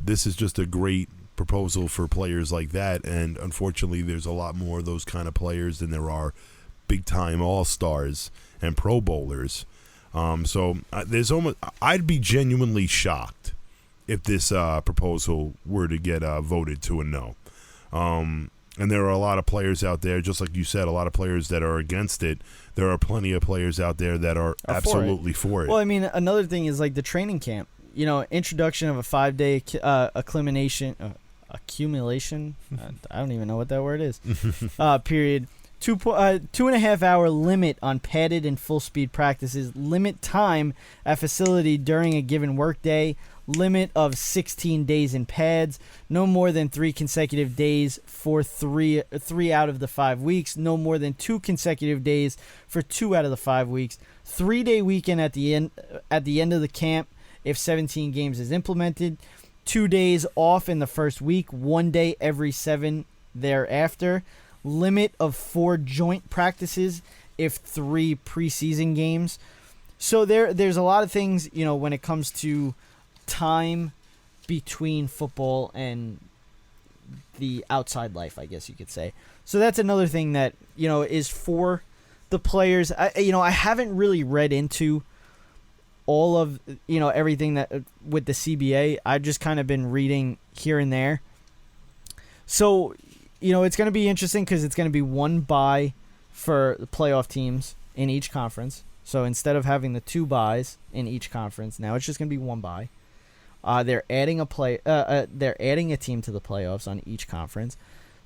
this is just a great proposal for players like that. And unfortunately, there's a lot more of those kind of players than there are big-time all-stars and Pro Bowlers. So I'd be genuinely shocked if this proposal were to get voted to a no. And there are a lot of players out there, just like you said, a lot of players that are against it. There are plenty of players out there that are absolutely for it. Well, I mean, another thing is like the training camp. Introduction of a 5-day accumulation. I don't even know what that word is. Period. 2.5 hour limit on padded and full speed practices. Limit time at facility during a given workday. Limit of 16 days in pads. No more than 3 consecutive days for three out of the 5 weeks. No more than 2 consecutive days for 2 out of the 5 weeks. 3-day weekend at the end of the camp if 17 games is implemented. 2 days off in the first week. 1 day every 7 thereafter. Limit of 4 joint practices if 3 preseason games. So there's a lot of things, when it comes to time between football and the outside life, I guess you could say. So that's another thing that, is for the players. I haven't really read into all of, everything that with the CBA. I've just kind of been reading here and there. So, it's going to be interesting because it's going to be one bye for the playoff teams in each conference. So instead of having the 2 byes in each conference, now it's just going to be 1 bye. They're adding they're adding a team to the playoffs on each conference.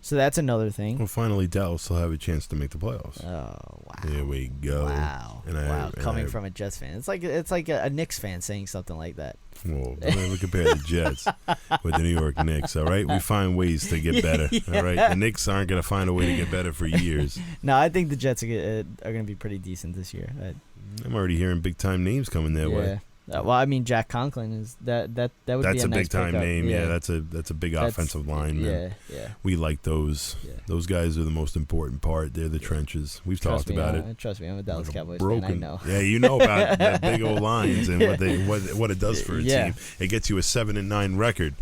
So that's another thing. Well, finally, Dallas will have a chance to make the playoffs. Oh, wow. Here we go. Wow. Coming from a Jets fan. It's like a Knicks fan saying something like that. Well, don't ever compare the Jets with the New York Knicks, all right? We find ways to get better, all right? The Knicks aren't going to find a way to get better for years. No, I think the Jets are going to be pretty decent this year. I'm already hearing big-time names coming their way. Well, I mean, Jack Conklin is that would that's be a nice big time pickup. name. Yeah, that's a big offensive line. Yeah. We like those. Yeah. Those guys are the most important part. They're the trenches. We've talked about it. Trust me, I'm a Dallas Cowboys fan. I know. Yeah, you know about the big old lines and what it does for a team. It gets you a 7-9 record.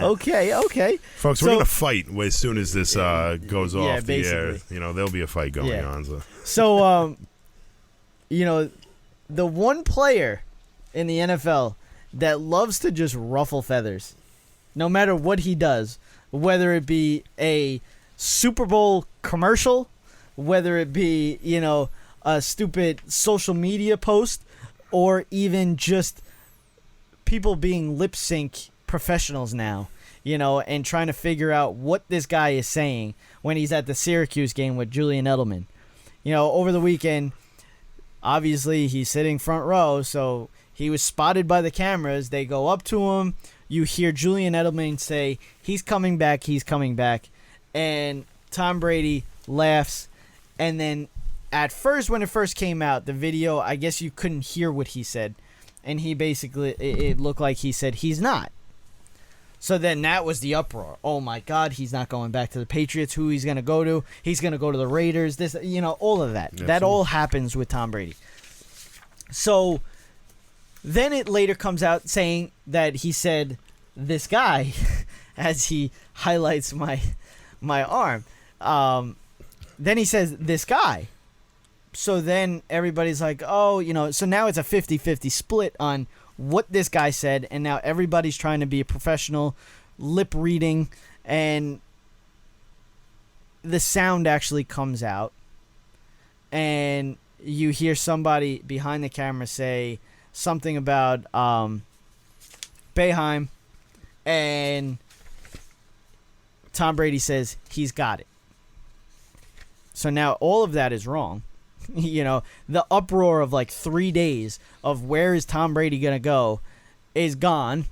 Okay. Folks, we're gonna fight as soon as this goes off the air. There'll be a fight going on. So the one player in the NFL that loves to just ruffle feathers, no matter what he does, whether it be a Super Bowl commercial, whether it be, a stupid social media post, or even just people being lip sync professionals now, and trying to figure out what this guy is saying when he's at the Syracuse game with Julian Edelman. Over the weekend, obviously he's sitting front row, so He was spotted by the cameras. They go up to him. You hear Julian Edelman say, he's coming back, he's coming back. And Tom Brady laughs. And then at first, when it first came out, the video, I guess you couldn't hear what he said. And he basically, it looked like he said, he's not. So then that was the uproar. Oh, my God, he's not going back to the Patriots. Who he's going to go to? He's going to go to the Raiders. This, all of that. Absolutely. That all happens with Tom Brady. So then it later comes out saying that he said, this guy, as he highlights my arm. Then he says, this guy. So then everybody's like, oh, so now it's a 50-50 split on what this guy said, and now everybody's trying to be a professional, lip reading, and the sound actually comes out, and you hear somebody behind the camera say something about Boeheim, and Tom Brady says he's got it. So now all of that is wrong. The uproar of like 3 days of where is Tom Brady going to go is gone.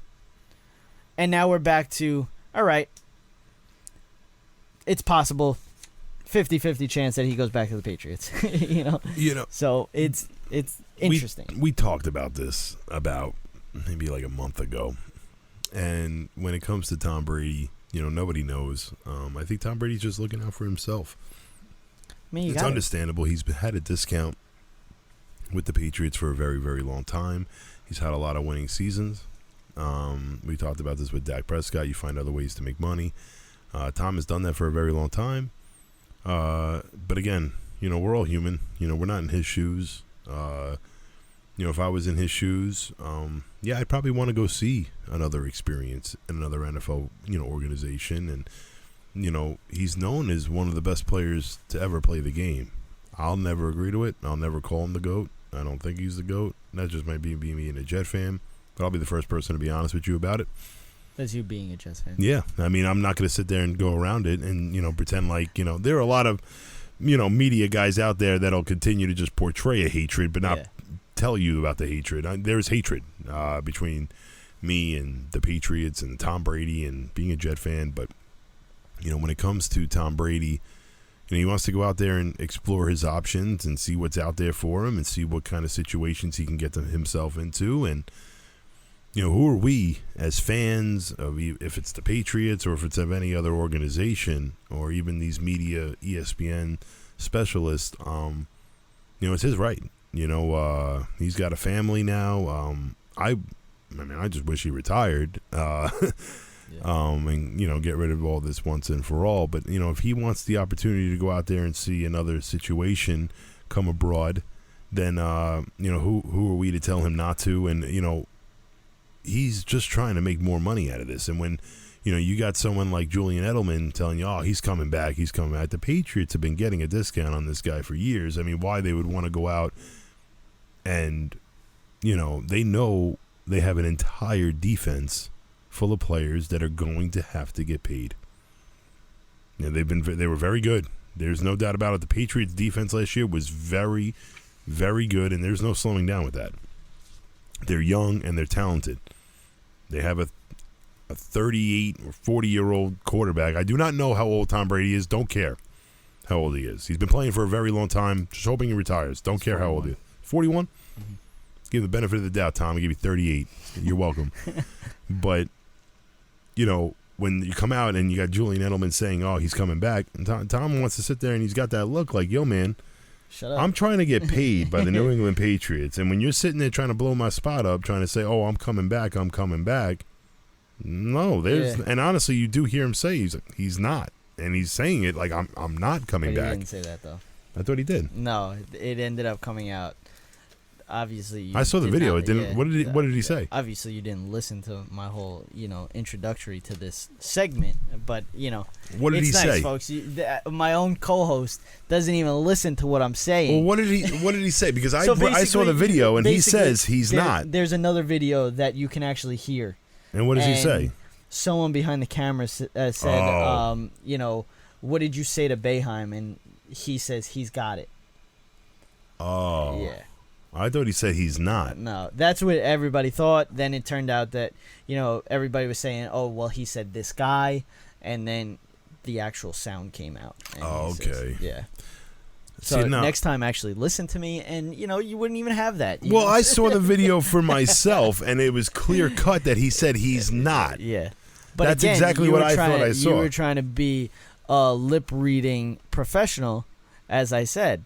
And now we're back to, all right, it's possible 50-50 chance that he goes back to the Patriots. So it's interesting. We talked about this about maybe like a month ago. And when it comes to Tom Brady, nobody knows. I think Tom Brady's just looking out for himself. It's understandable. He's had a discount with the Patriots for a very, very long time. He's had a lot of winning seasons. We talked about this with Dak Prescott. You find other ways to make money. Tom has done that for a very long time. But again, we're all human. We're not in his shoes. If I was in his shoes, I'd probably want to go see another experience in another NFL, organization. And he's known as one of the best players to ever play the game. I'll never agree to it. I'll never call him the GOAT. I don't think he's the GOAT. That just might be me and a Jet fan. But I'll be the first person to be honest with you about it. That's you being a Jets fan. Yeah. I mean, I'm not going to sit there and go around it and, pretend like, there are a lot of, media guys out there that'll continue to just portray a hatred but not tell you about the hatred. There's hatred between me and the Patriots and Tom Brady and being a Jet fan. But when it comes to Tom Brady, he wants to go out there and explore his options and see what's out there for him and see what kind of situations he can get himself into. And, who are we as fans of, if it's the Patriots or if it's of any other organization or even these media, ESPN specialists, it's his right. He's got a family now. I just wish he retired. And get rid of all this once and for all. But if he wants the opportunity to go out there and see another situation come abroad, then who are we to tell him not to? And he's just trying to make more money out of this. And when you got someone like Julian Edelman telling you, oh, he's coming back, the Patriots have been getting a discount on this guy for years. I mean, why they would want to go out and they know they have an entire defense full of players that are going to have to get paid. They were very good. There's no doubt about it. The Patriots defense last year was very, very good, and there's no slowing down with that. They're young and they're talented. They have a 38 or 40-year-old quarterback. I do not know how old Tom Brady is. Don't care how old he is. He's been playing for a very long time. Just hoping he retires. Don't care 41. How old he is. 41? Mm-hmm. Give him the benefit of the doubt, Tom. I'll give you 38. You're welcome. But when you come out and you got Julian Edelman saying, oh, he's coming back, and Tom wants to sit there and he's got that look like, yo, man, shut up. I'm trying to get paid by the New England Patriots. And when you're sitting there trying to blow my spot up, trying to say, oh, I'm coming back. No, and honestly, you do hear him say he's not. And he's saying it like, I'm not coming back. He didn't say that, though. I thought he did. No, it ended up coming out. Obviously, I saw the video. It didn't. What did he say? Obviously, you didn't listen to my whole, introductory to this segment. But what did he say, folks? My own co-host doesn't even listen to what I'm saying. Well, what did he say? Because I saw the video and he says he's not. There's another video that you can actually hear. And what does he say? Someone behind the camera said, what did you say to Boeheim? And he says he's got it. Oh. Yeah. I thought he said he's not. No, that's what everybody thought. Then it turned out that, everybody was saying, oh, well, he said this guy, and then the actual sound came out. And Oh, he says- okay. yeah. So See, now- next time, actually listen to me, and, you wouldn't even have that. Well, I saw the video for myself, and it was clear cut that he said he's not. Yeah. But That's again, exactly you what were I trying thought to- I saw. You were trying to be a lip-reading professional, as I said.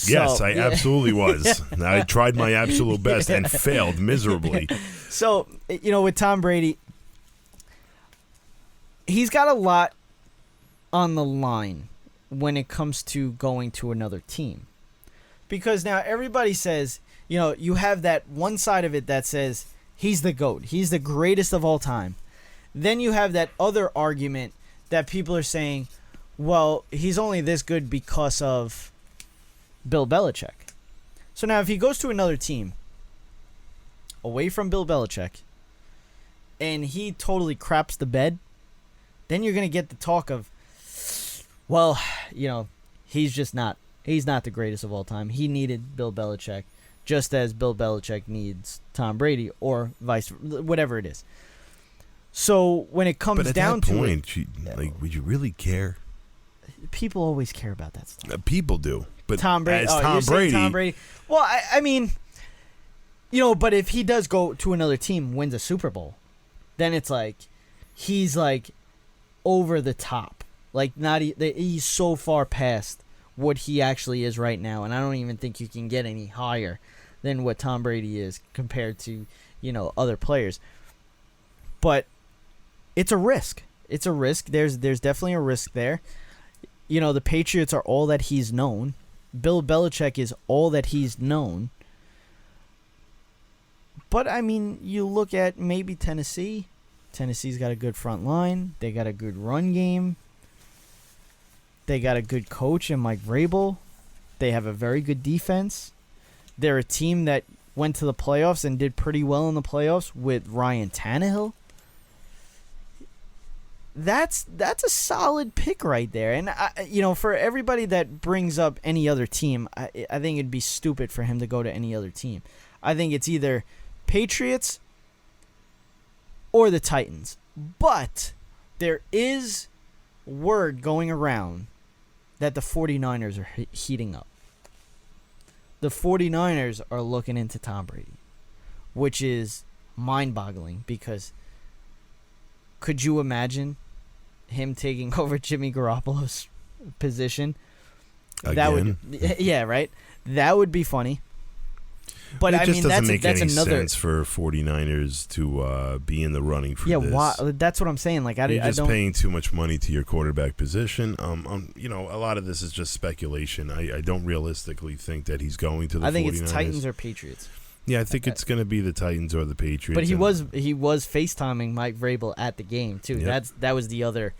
Yes, So- I yeah. absolutely was. I tried my absolute best and failed miserably. So, with Tom Brady, he's got a lot on the line when it comes to going to another team. Because now everybody says, you have that one side of it that says he's the GOAT. He's the greatest of all time. Then you have that other argument that people are saying, well, he's only this good because of Bill Belichick. So now if he goes to another team away from Bill Belichick and he totally craps the bed, then you're going to get the talk of, well, he's not the greatest of all time. He needed Bill Belichick just as Bill Belichick needs Tom Brady or whatever it is. So when it comes But at down that to point, it, would you really care? people always care about that stuff. People do. But Tom Brady. as You're Tom saying Brady, Tom Brady. Well, I mean, but if he does go to another team, wins a Super Bowl, then it's like he's like over the top. Like he's so far past what he actually is right now, and I don't even think you can get any higher than what Tom Brady is compared to other players. But it's a risk. It's a risk. There's definitely a risk there. The Patriots are all that he's known. Bill Belichick is all that he's known. But, I mean, you look at maybe Tennessee. Tennessee's got a good front line. They got a good run game. They got a good coach in Mike Vrabel. They have a very good defense. They're a team that went to the playoffs and did pretty well in the playoffs with Ryan Tannehill. That's a solid pick right there. And, for everybody that brings up any other team, I think it'd be stupid for him to go to any other team. I think it's either Patriots or the Titans. But there is word going around that the 49ers are heating up. The 49ers are looking into Tom Brady, which is mind-boggling because could you imagine him taking over Jimmy Garoppolo's position? Again? Yeah, right? That would be funny. But it I just mean, doesn't that's make any another sense for 49ers to be in the running for yeah. this. Why? That's what I'm saying. Like You're I just don't. paying too much money to your quarterback position. A lot of this is just speculation. I don't realistically think that he's going to the 49ers. I think it's Titans or Patriots. Yeah, I think it's going to be the Titans or the Patriots. But he was FaceTiming Mike Vrabel at the game too. Yep. That was the other,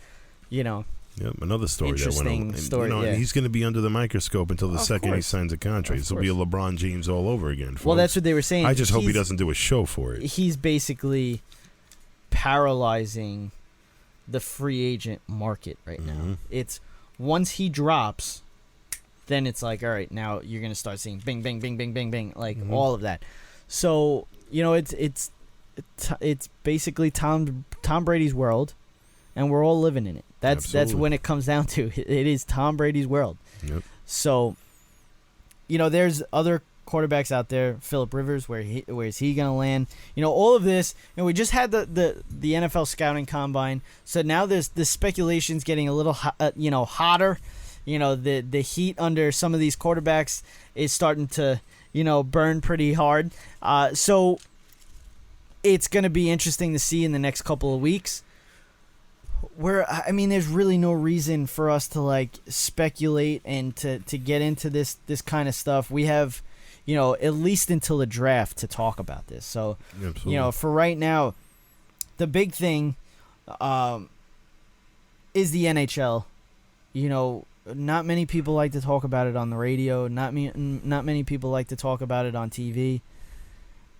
Yep, another story that went interesting on. story, And, yeah. he's going to be under the microscope until the Of second he course. signs a contract. This will be a LeBron James all over again. Folks. Well, that's what they were saying. I just hope he He's- doesn't do a show for it. He's basically paralyzing the free agent market right now. It's once he drops, then it's like, all right, now you're gonna start seeing bing, bing, bing, bing, bing, bing, like all of that. So it's basically Tom Brady's world, and we're all living in it. That's Absolutely. when it comes down to. It is Tom Brady's world. Yep. So, there's other quarterbacks out there. Phillip Rivers, where is he gonna land? All of this. We just had the NFL scouting combine, so now there's the speculation's getting a little hotter. The heat under some of these quarterbacks is starting to burn pretty hard. So it's gonna be interesting to see in the next couple of weeks. There's really no reason for us to speculate and to get into this kind of stuff. We have, at least until the draft to talk about this. So, Absolutely. For right now, the big thing is the NHL. Not many people like to talk about it on the radio. Not many people like to talk about it on TV.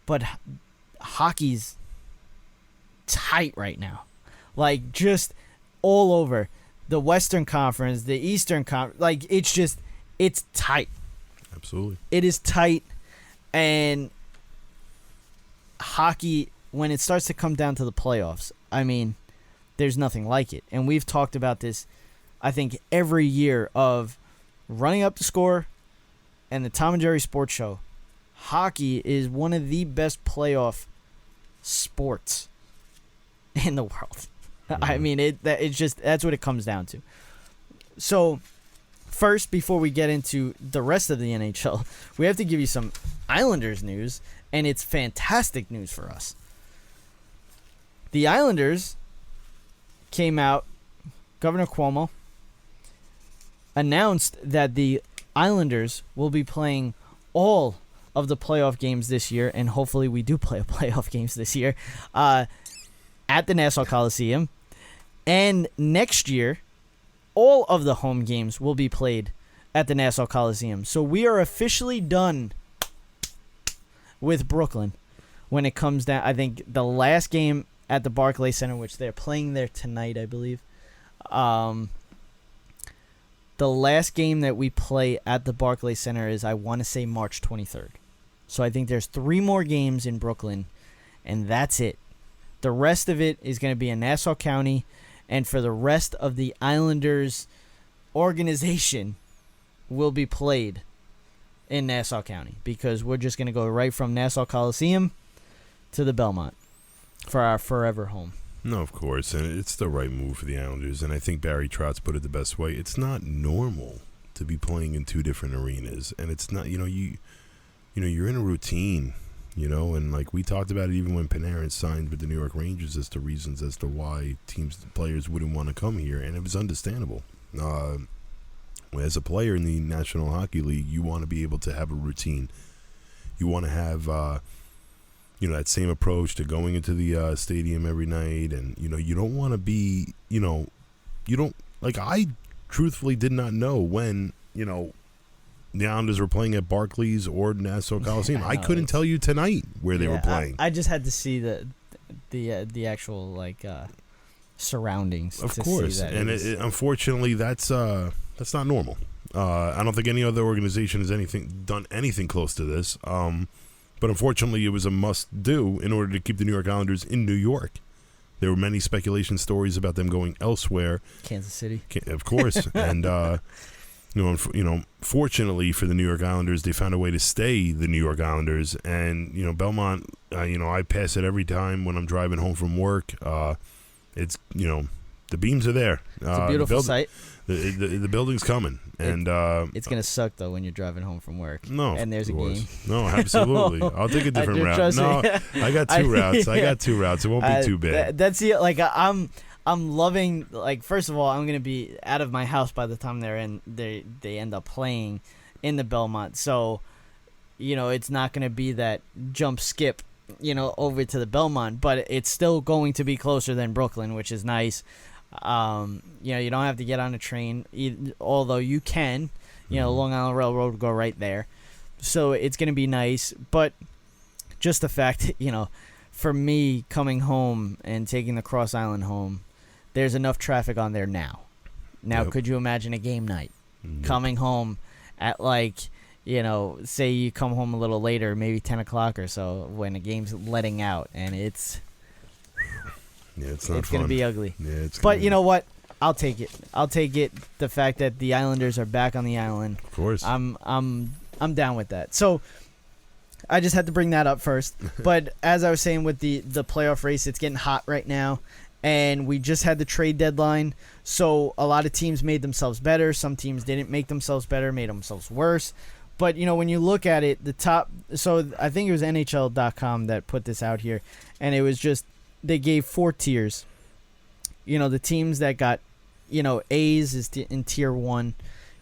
But hockey's tight right now. Just all over the Western Conference, the Eastern Conference. It's tight. Absolutely. It is tight. And hockey, when it starts to come down to the playoffs, I mean, there's nothing like it. And we've talked about this, I think, every year of running up the score and the Tom and Jerry Sports Show. Hockey is one of the best playoff sports in the world. I mean, that's what it comes down to. So, first, before we get into the rest of the NHL, we have to give you some Islanders news, and it's fantastic news for us. The Islanders came out, Governor Cuomo announced that the Islanders will be playing all of the playoff games this year, and hopefully we do play playoff games this year, at the Nassau Coliseum. And next year, all of the home games will be played at the Nassau Coliseum. So we are officially done with Brooklyn when it comes down. I think the last game at the Barclays Center, which they're playing there tonight, I believe. The last game that we play at the Barclays Center is, I want to say, March 23rd. So I think there's 3 more games in Brooklyn, and that's it. The rest of it is going to be in Nassau County, and for the rest of the Islanders organization will be played in Nassau County, because we're just going to go right from Nassau Coliseum to the Belmont for our forever home. No, of course, and it's the right move for the Islanders, and I think Barry Trotz put it the best way. It's not normal to be playing in 2 different arenas, and it's not, you're in a routine, and like we talked about it even when Panarin signed with the New York Rangers as to reasons as to why players wouldn't want to come here, and it was understandable. As a player in the National Hockey League, you want to be able to have a routine. You want to have, that same approach to going into the stadium every night, and you don't want to be, I truthfully did not know when, the Islanders were playing at Barclays or Nassau Coliseum. I couldn't tell you tonight where they were playing. I just had to see the actual surroundings. Of course, and unfortunately, that's not normal. I don't think any other organization has done anything close to this. But unfortunately, it was a must-do in order to keep the New York Islanders in New York. There were many speculation stories about them going elsewhere. Kansas City, of course, and. Fortunately for the New York Islanders, they found a way to stay the New York Islanders. And, Belmont, I pass it every time when I'm driving home from work. It's, the beams are there. It's a beautiful sight. The building's coming. And it's going to suck, though, when you're driving home from work. No, and there's a game. No, absolutely. I'll take a different route. No, I got 2 routes. I got 2 routes. It won't be too bad. That's it. I'm loving, first of all, I'm going to be out of my house by the time they end up playing in the Belmont. So, it's not going to be that jump skip, over to the Belmont, but it's still going to be closer than Brooklyn, which is nice. You don't have to get on a train, although you can, Long Island Railroad will go right there. So it's going to be nice, but just the fact, for me coming home and taking the Cross Island home, there's enough traffic on there now. Now, Could you imagine a game night? Coming home at say you come home a little later, maybe 10 o'clock or so, when the game's letting out, and it's it's going to be ugly. Yeah, but you know what? I'll take it. The fact that the Islanders are back on the island. Of course. I'm down with that. So I just had to bring that up first. But as I was saying with the playoff race, it's getting hot right now. And we just had the trade deadline, so a lot of teams made themselves better. Some teams didn't make themselves better, made themselves worse. But, when you look at it, the top... So I think it was NHL.com that put this out here, and it was just... They gave 4 tiers. The teams that got... A's is in Tier 1,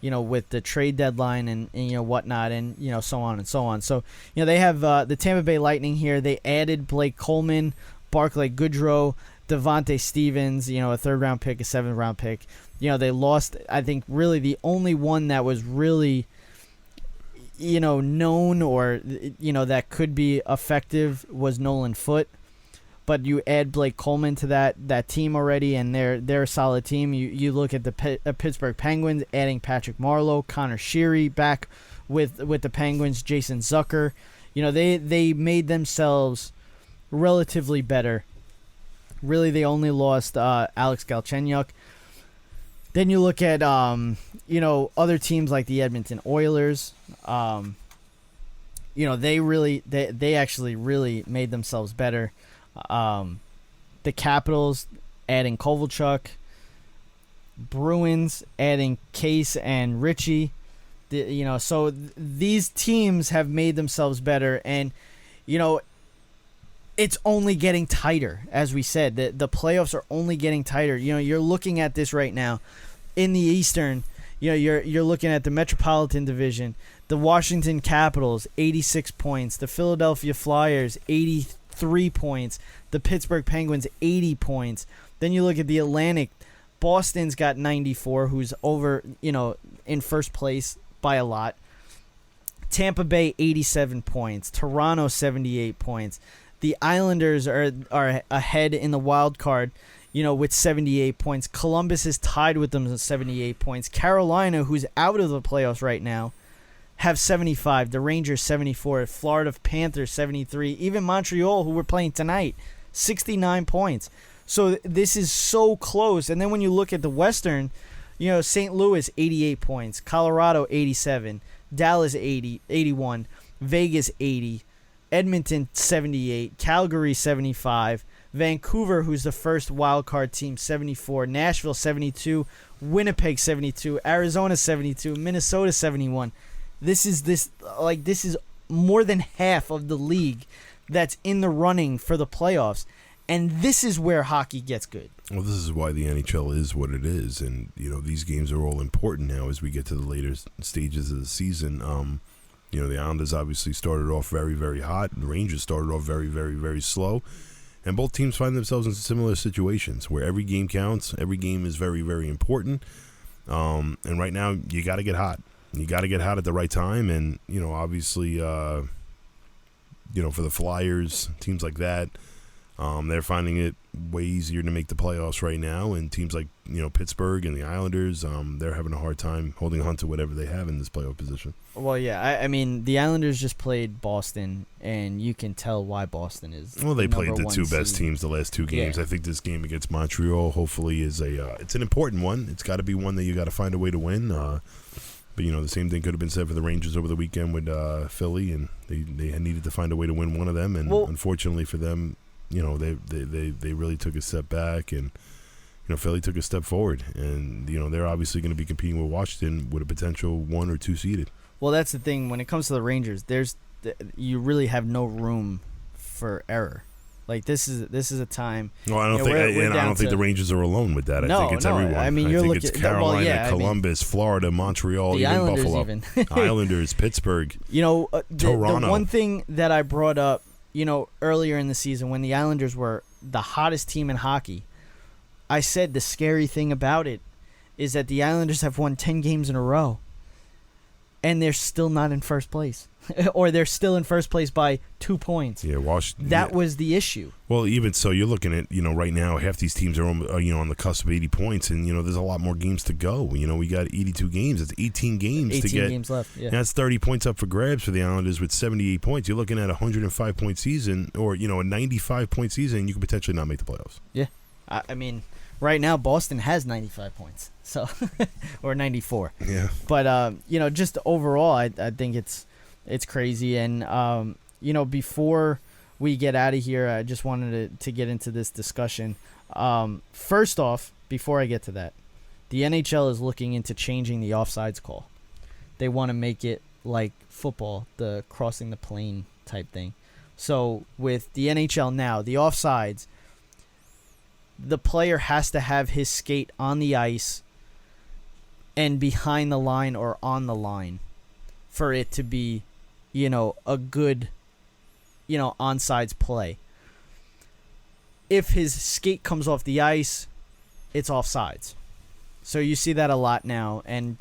with the trade deadline and whatnot, and, so on and so on. So, they have the Tampa Bay Lightning here. They added Blake Coleman, Barclay Goodrow, Devontae Stevens, a 3rd-round pick, a 7th-round pick. They lost, I think, really the only one that was really, known or, that could be effective was Nolan Foote. But you add Blake Coleman to that team already, and they're a solid team. You look at the Pittsburgh Penguins, adding Patrick Marleau, Connor Sheary back with the Penguins, Jason Zucker. they made themselves relatively better. Really, they only lost Alex Galchenyuk. Then you look at other teams like the Edmonton Oilers. They actually really made themselves better. The Capitals adding Kovalchuk. Bruins adding Case and Ritchie. So these teams have made themselves better, and it's only getting tighter. As we said, the playoffs are only getting tighter. You're looking at this right now in the Eastern. You're looking at the Metropolitan Division, the Washington Capitals 86 points, the Philadelphia Flyers 83 points, the Pittsburgh Penguins 80 points. Then you look at the Atlantic. Boston's got 94, who's over, in first place by a lot. Tampa Bay, 87 points. Toronto, 78 points. The Islanders are ahead in the wild card, with 78 points. Columbus is tied with them at 78 points. Carolina, who's out of the playoffs right now, have 75. The Rangers, 74. Florida Panthers, 73. Even Montreal, who we're playing tonight, 69 points. So this is so close. And then when you look at the Western, St. Louis, 88 points. Colorado, 87. Dallas, 81. Vegas, 80. Edmonton, 78. Calgary, 75. Vancouver, who's the first wild card team, 74. Nashville, 72. Winnipeg, 72. Arizona, 72. Minnesota, 71. This is more than half of the league that's in the running for the playoffs. And this is where hockey gets good. Well, this is why the NHL is what it is. And, these games are all important now as we get to the later stages of the season. The Islanders obviously started off very, very hot. The Rangers started off very, very, very slow. And both teams find themselves in similar situations where every game counts. Every game is very, very important. And right now, you got to get hot. You got to get hot at the right time. And, obviously, for the Flyers, teams like that, they're finding it way easier to make the playoffs right now, and teams like Pittsburgh and the Islanders, they're having a hard time holding on to whatever they have in this playoff position. Well, yeah, I mean the Islanders just played Boston, and you can tell why Boston is. Well, they played the two seed. best teams the last two games. Yeah. I think this game against Montreal hopefully is it's an important one. It's got to be one that you got to find a way to win. But the same thing could have been said for the Rangers over the weekend with Philly, and they had needed to find a way to win one of them, and unfortunately for them. They really took a step back, and Philly took a step forward, and they're obviously going to be competing with Washington with a potential 1 or 2 seeded. Well, that's the thing when it comes to the Rangers. You really have no room for error. Like this is a time. Well, I don't think the Rangers are alone with that. I think it's everyone. I mean, it's Carolina, Columbus, Florida, Montreal, the even Islanders Buffalo, even. Islanders, Pittsburgh, Toronto. The one thing that I brought up, earlier in the season when the Islanders were the hottest team in hockey, I said the scary thing about it is that the Islanders have won 10 games in a row, and they're still not in first place. Or they're still in first place by 2 points. Yeah, Washington. That was the issue. Well, even so, you're looking at right now half these teams are on the cusp of 80 points, and there's a lot more games to go. We got 82 games. It's 18 games to get. 18 games left. Yeah, that's 30 points up for grabs for the Islanders with 78 points. You're looking at a 105-point season, or a 95-point season, and you could potentially not make the playoffs. Yeah, I mean, right now Boston has 95 points, so or 94. Yeah. But just overall, I think it's crazy. And, before we get out of here, I just wanted to get into this discussion. First off, before I get to that, the NHL is looking into changing the offsides call. They want to make it like football, the crossing the plane type thing. So with the NHL now, the offsides, the player has to have his skate on the ice and behind the line or on the line for it to be, a good, onsides play. If his skate comes off the ice, it's offsides. So you see that a lot now, and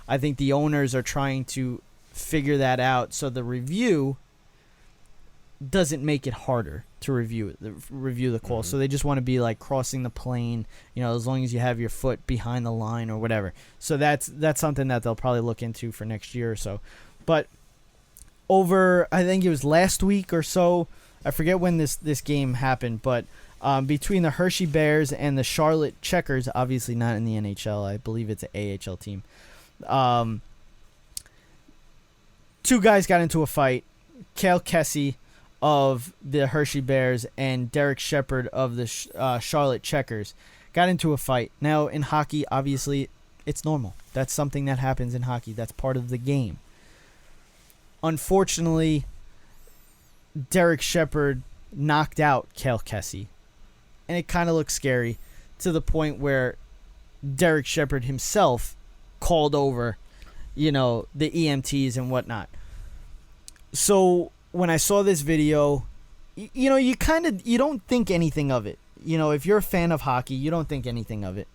I think the owners are trying to figure that out so the review doesn't make it harder to review the call. Mm-hmm. So they just want to be like crossing the plane, as long as you have your foot behind the line or whatever. So that's something that they'll probably look into for next year or so. But over, I think it was last week or so. I forget when this game happened, but between the Hershey Bears and the Charlotte Checkers, obviously not in the NHL. I believe it's an AHL team. Two guys got into a fight. Kale Kessy of the Hershey Bears and Derek Sheppard of the Charlotte Checkers got into a fight. Now, in hockey, obviously, it's normal. That's something that happens in hockey. That's part of the game. Unfortunately, Derek Sheppard knocked out Kale Kessy. And it kind of looks scary to the point where Derek Sheppard himself called over, the EMTs and whatnot. So when I saw this video, you don't think anything of it. If you're a fan of hockey, you don't think anything of it.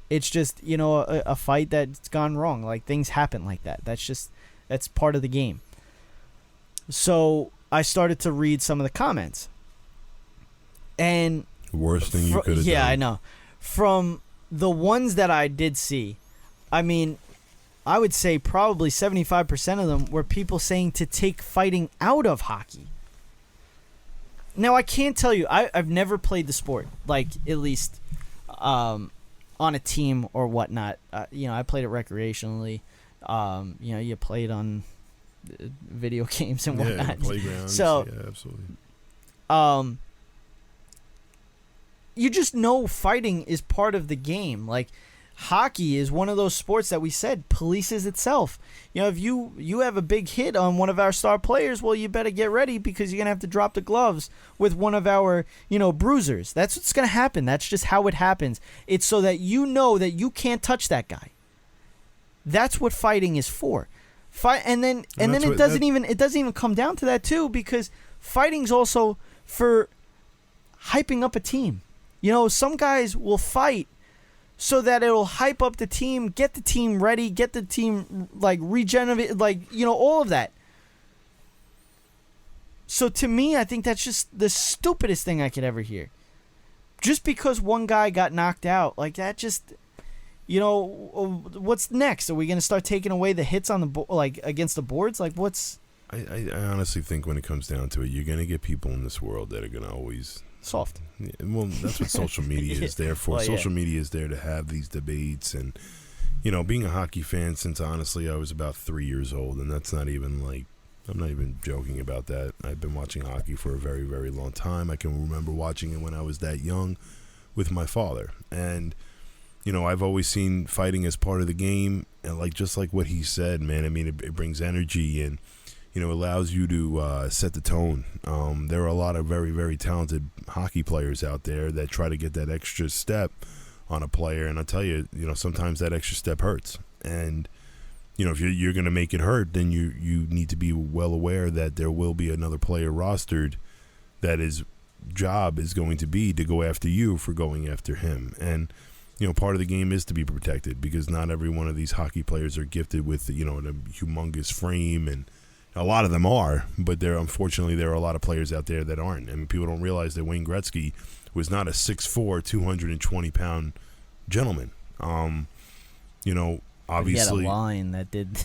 It's just, a fight that's gone wrong. Like, things happen like that. That's part of the game. So I started to read some of the comments. And worst thing you could have done. Yeah, I know. From the ones that I did see, I mean, I would say probably 75% of them were people saying to take fighting out of hockey. Now, I can't tell you. I've never played the sport, like, at least on a team or whatnot. I played it recreationally. You played on video games and whatnot. Yeah, playgrounds. So, yeah, absolutely. You just know fighting is part of the game. Like, hockey is one of those sports that we said polices itself. If you have a big hit on one of our star players, well, you better get ready because you're going to have to drop the gloves with one of our, bruisers. That's what's going to happen. That's just how it happens. It's so that you know that you can't touch that guy. That's what fighting is for. And then it doesn't even come down to that too, because fighting's also for hyping up a team. Some guys will fight so that it'll hype up the team, get the team ready, get the team regenerate, all of that. So to me, I think that's just the stupidest thing I could ever hear. Just because one guy got knocked out, like that, just what's next? Are we going to start taking away the hits on the against the boards? Like, what's? I honestly think when it comes down to it, you're going to get people in this world that are going to always. Soft. Yeah, well, that's what social media is there for. Social media is there to have these debates. And, being a hockey fan since, honestly, I was about 3 years old. And that's not even I'm not even joking about that. I've been watching hockey for a very, very long time. I can remember watching it when I was that young with my father. And, I've always seen fighting as part of the game. And, just like what he said, man, I mean, it brings energy and, allows you to set the tone. There are a lot of very, very talented hockey players out there that try to get that extra step on a player. And I tell you, sometimes that extra step hurts. And, if you're going to make it hurt, then you need to be well aware that there will be another player rostered that his job is going to be to go after you for going after him. And, part of the game is to be protected because not every one of these hockey players are gifted with, a humongous frame, and a lot of them are, but unfortunately there are a lot of players out there that aren't. I mean, people don't realize that Wayne Gretzky was not a 6'4", 220-pound gentleman. Obviously he had a line that did.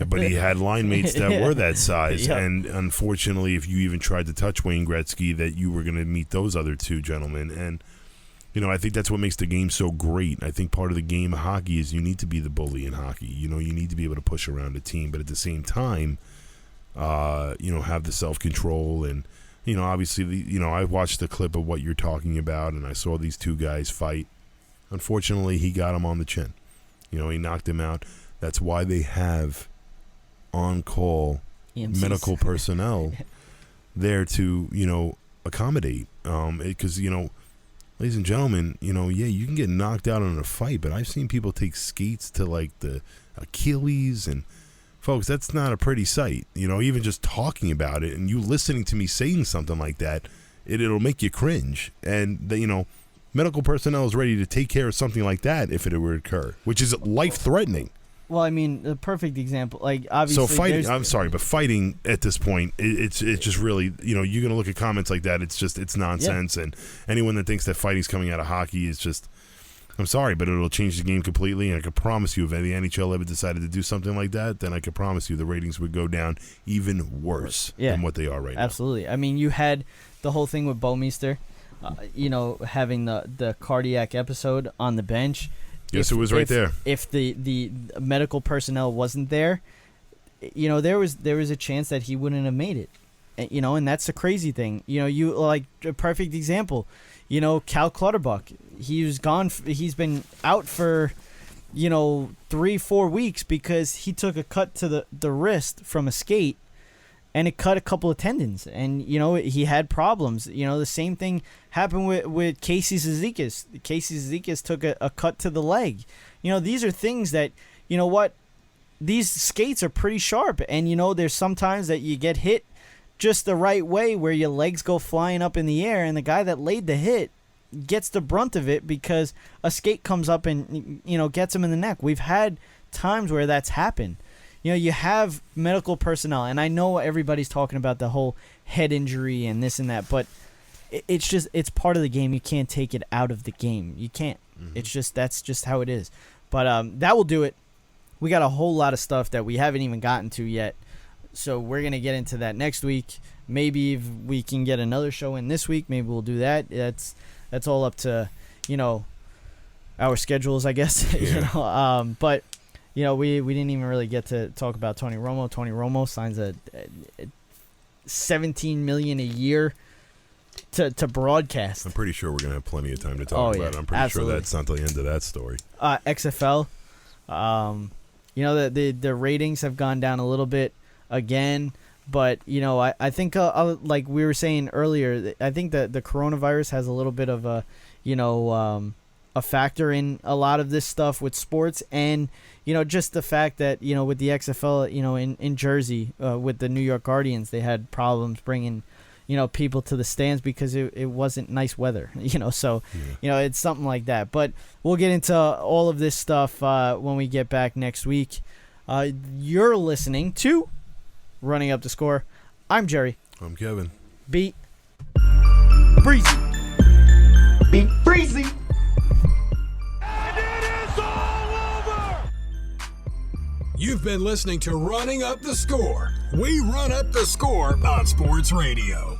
But he had line mates that were that size. Yep. And unfortunately, if you even tried to touch Wayne Gretzky, that you were going to meet those other two gentlemen. And, I think that's what makes the game so great. I think part of the game of hockey is you need to be the bully in hockey. You need to be able to push around a team, but at the same time, have the self-control. And, obviously, I watched the clip of what you're talking about, and I saw these two guys fight. Unfortunately, he got him on the chin. He knocked him out. That's why they have on-call EMTs. medical personnel there to, accommodate. Because, ladies and gentlemen, you can get knocked out in a fight, but I've seen people take skates to, the Achilles, and folks, that's not a pretty sight. Even just talking about it and you listening to me saying something like that, it'll make you cringe. And medical personnel is ready to take care of something like that if it were to occur, which is life-threatening. Well, I mean, the perfect example, obviously. So fighting, I'm sorry, but fighting at this point, it's just really, you're going to look at comments like that. It's nonsense. Yep. And anyone that thinks that fighting's coming out of hockey is just, I'm sorry, but it'll change the game completely. And I can promise you, if the NHL ever decided to do something like that, then I can promise you the ratings would go down even worse than what they are right now. Absolutely. I mean, you had the whole thing with Bouwmeester, having the cardiac episode on the bench. Yes, it was right there. If the medical personnel wasn't there, there was a chance that he wouldn't have made it. And that's the crazy thing. You like a perfect example. Cal Clutterbuck, he's been out for 3-4 weeks because he took a cut to the wrist from a skate, and it cut a couple of tendons, and he had problems. The same thing happened with Casey Cizikas. Casey Cizikas took a cut to the leg. These are things that these skates are pretty sharp, and there's sometimes that you get hit just the right way where your legs go flying up in the air, and the guy that laid the hit gets the brunt of it because a skate comes up and gets him in the neck. We've had times where that's happened. You have medical personnel, and I know everybody's talking about the whole head injury and this and that, but it's part of the game. You can't take it out of the game. You can't. Mm-hmm. That's just how it is. But that will do it. We got a whole lot of stuff that we haven't even gotten to yet. So we're going to get into that next week. Maybe if we can get another show in this week, maybe we'll do that. That's all up to, our schedules, I guess. Yeah. But we didn't even really get to talk about Tony Romo. Tony Romo signs a $17 million a year to broadcast. I'm pretty sure we're going to have plenty of time to talk about it. I'm pretty sure that's not the end of that story. XFL, the ratings have gone down a little bit again, but I think like we were saying earlier, I think that the coronavirus has a little bit of a factor in a lot of this stuff with sports, and just the fact that with the XFL, in Jersey, with the New York Guardians, they had problems bringing people to the stands because it wasn't nice weather, so it's something like that. But we'll get into all of this stuff when we get back next week. You're listening to Running Up the Score. I'm Jerry. I'm Kevin. Beat Breezy. Beat Breezy. And it is all over! You've been listening to Running Up the Score. We run up the score on Sports Radio.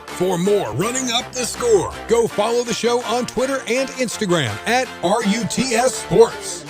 For more Running Up the Score, go follow the show on Twitter and Instagram at RUTS Sports.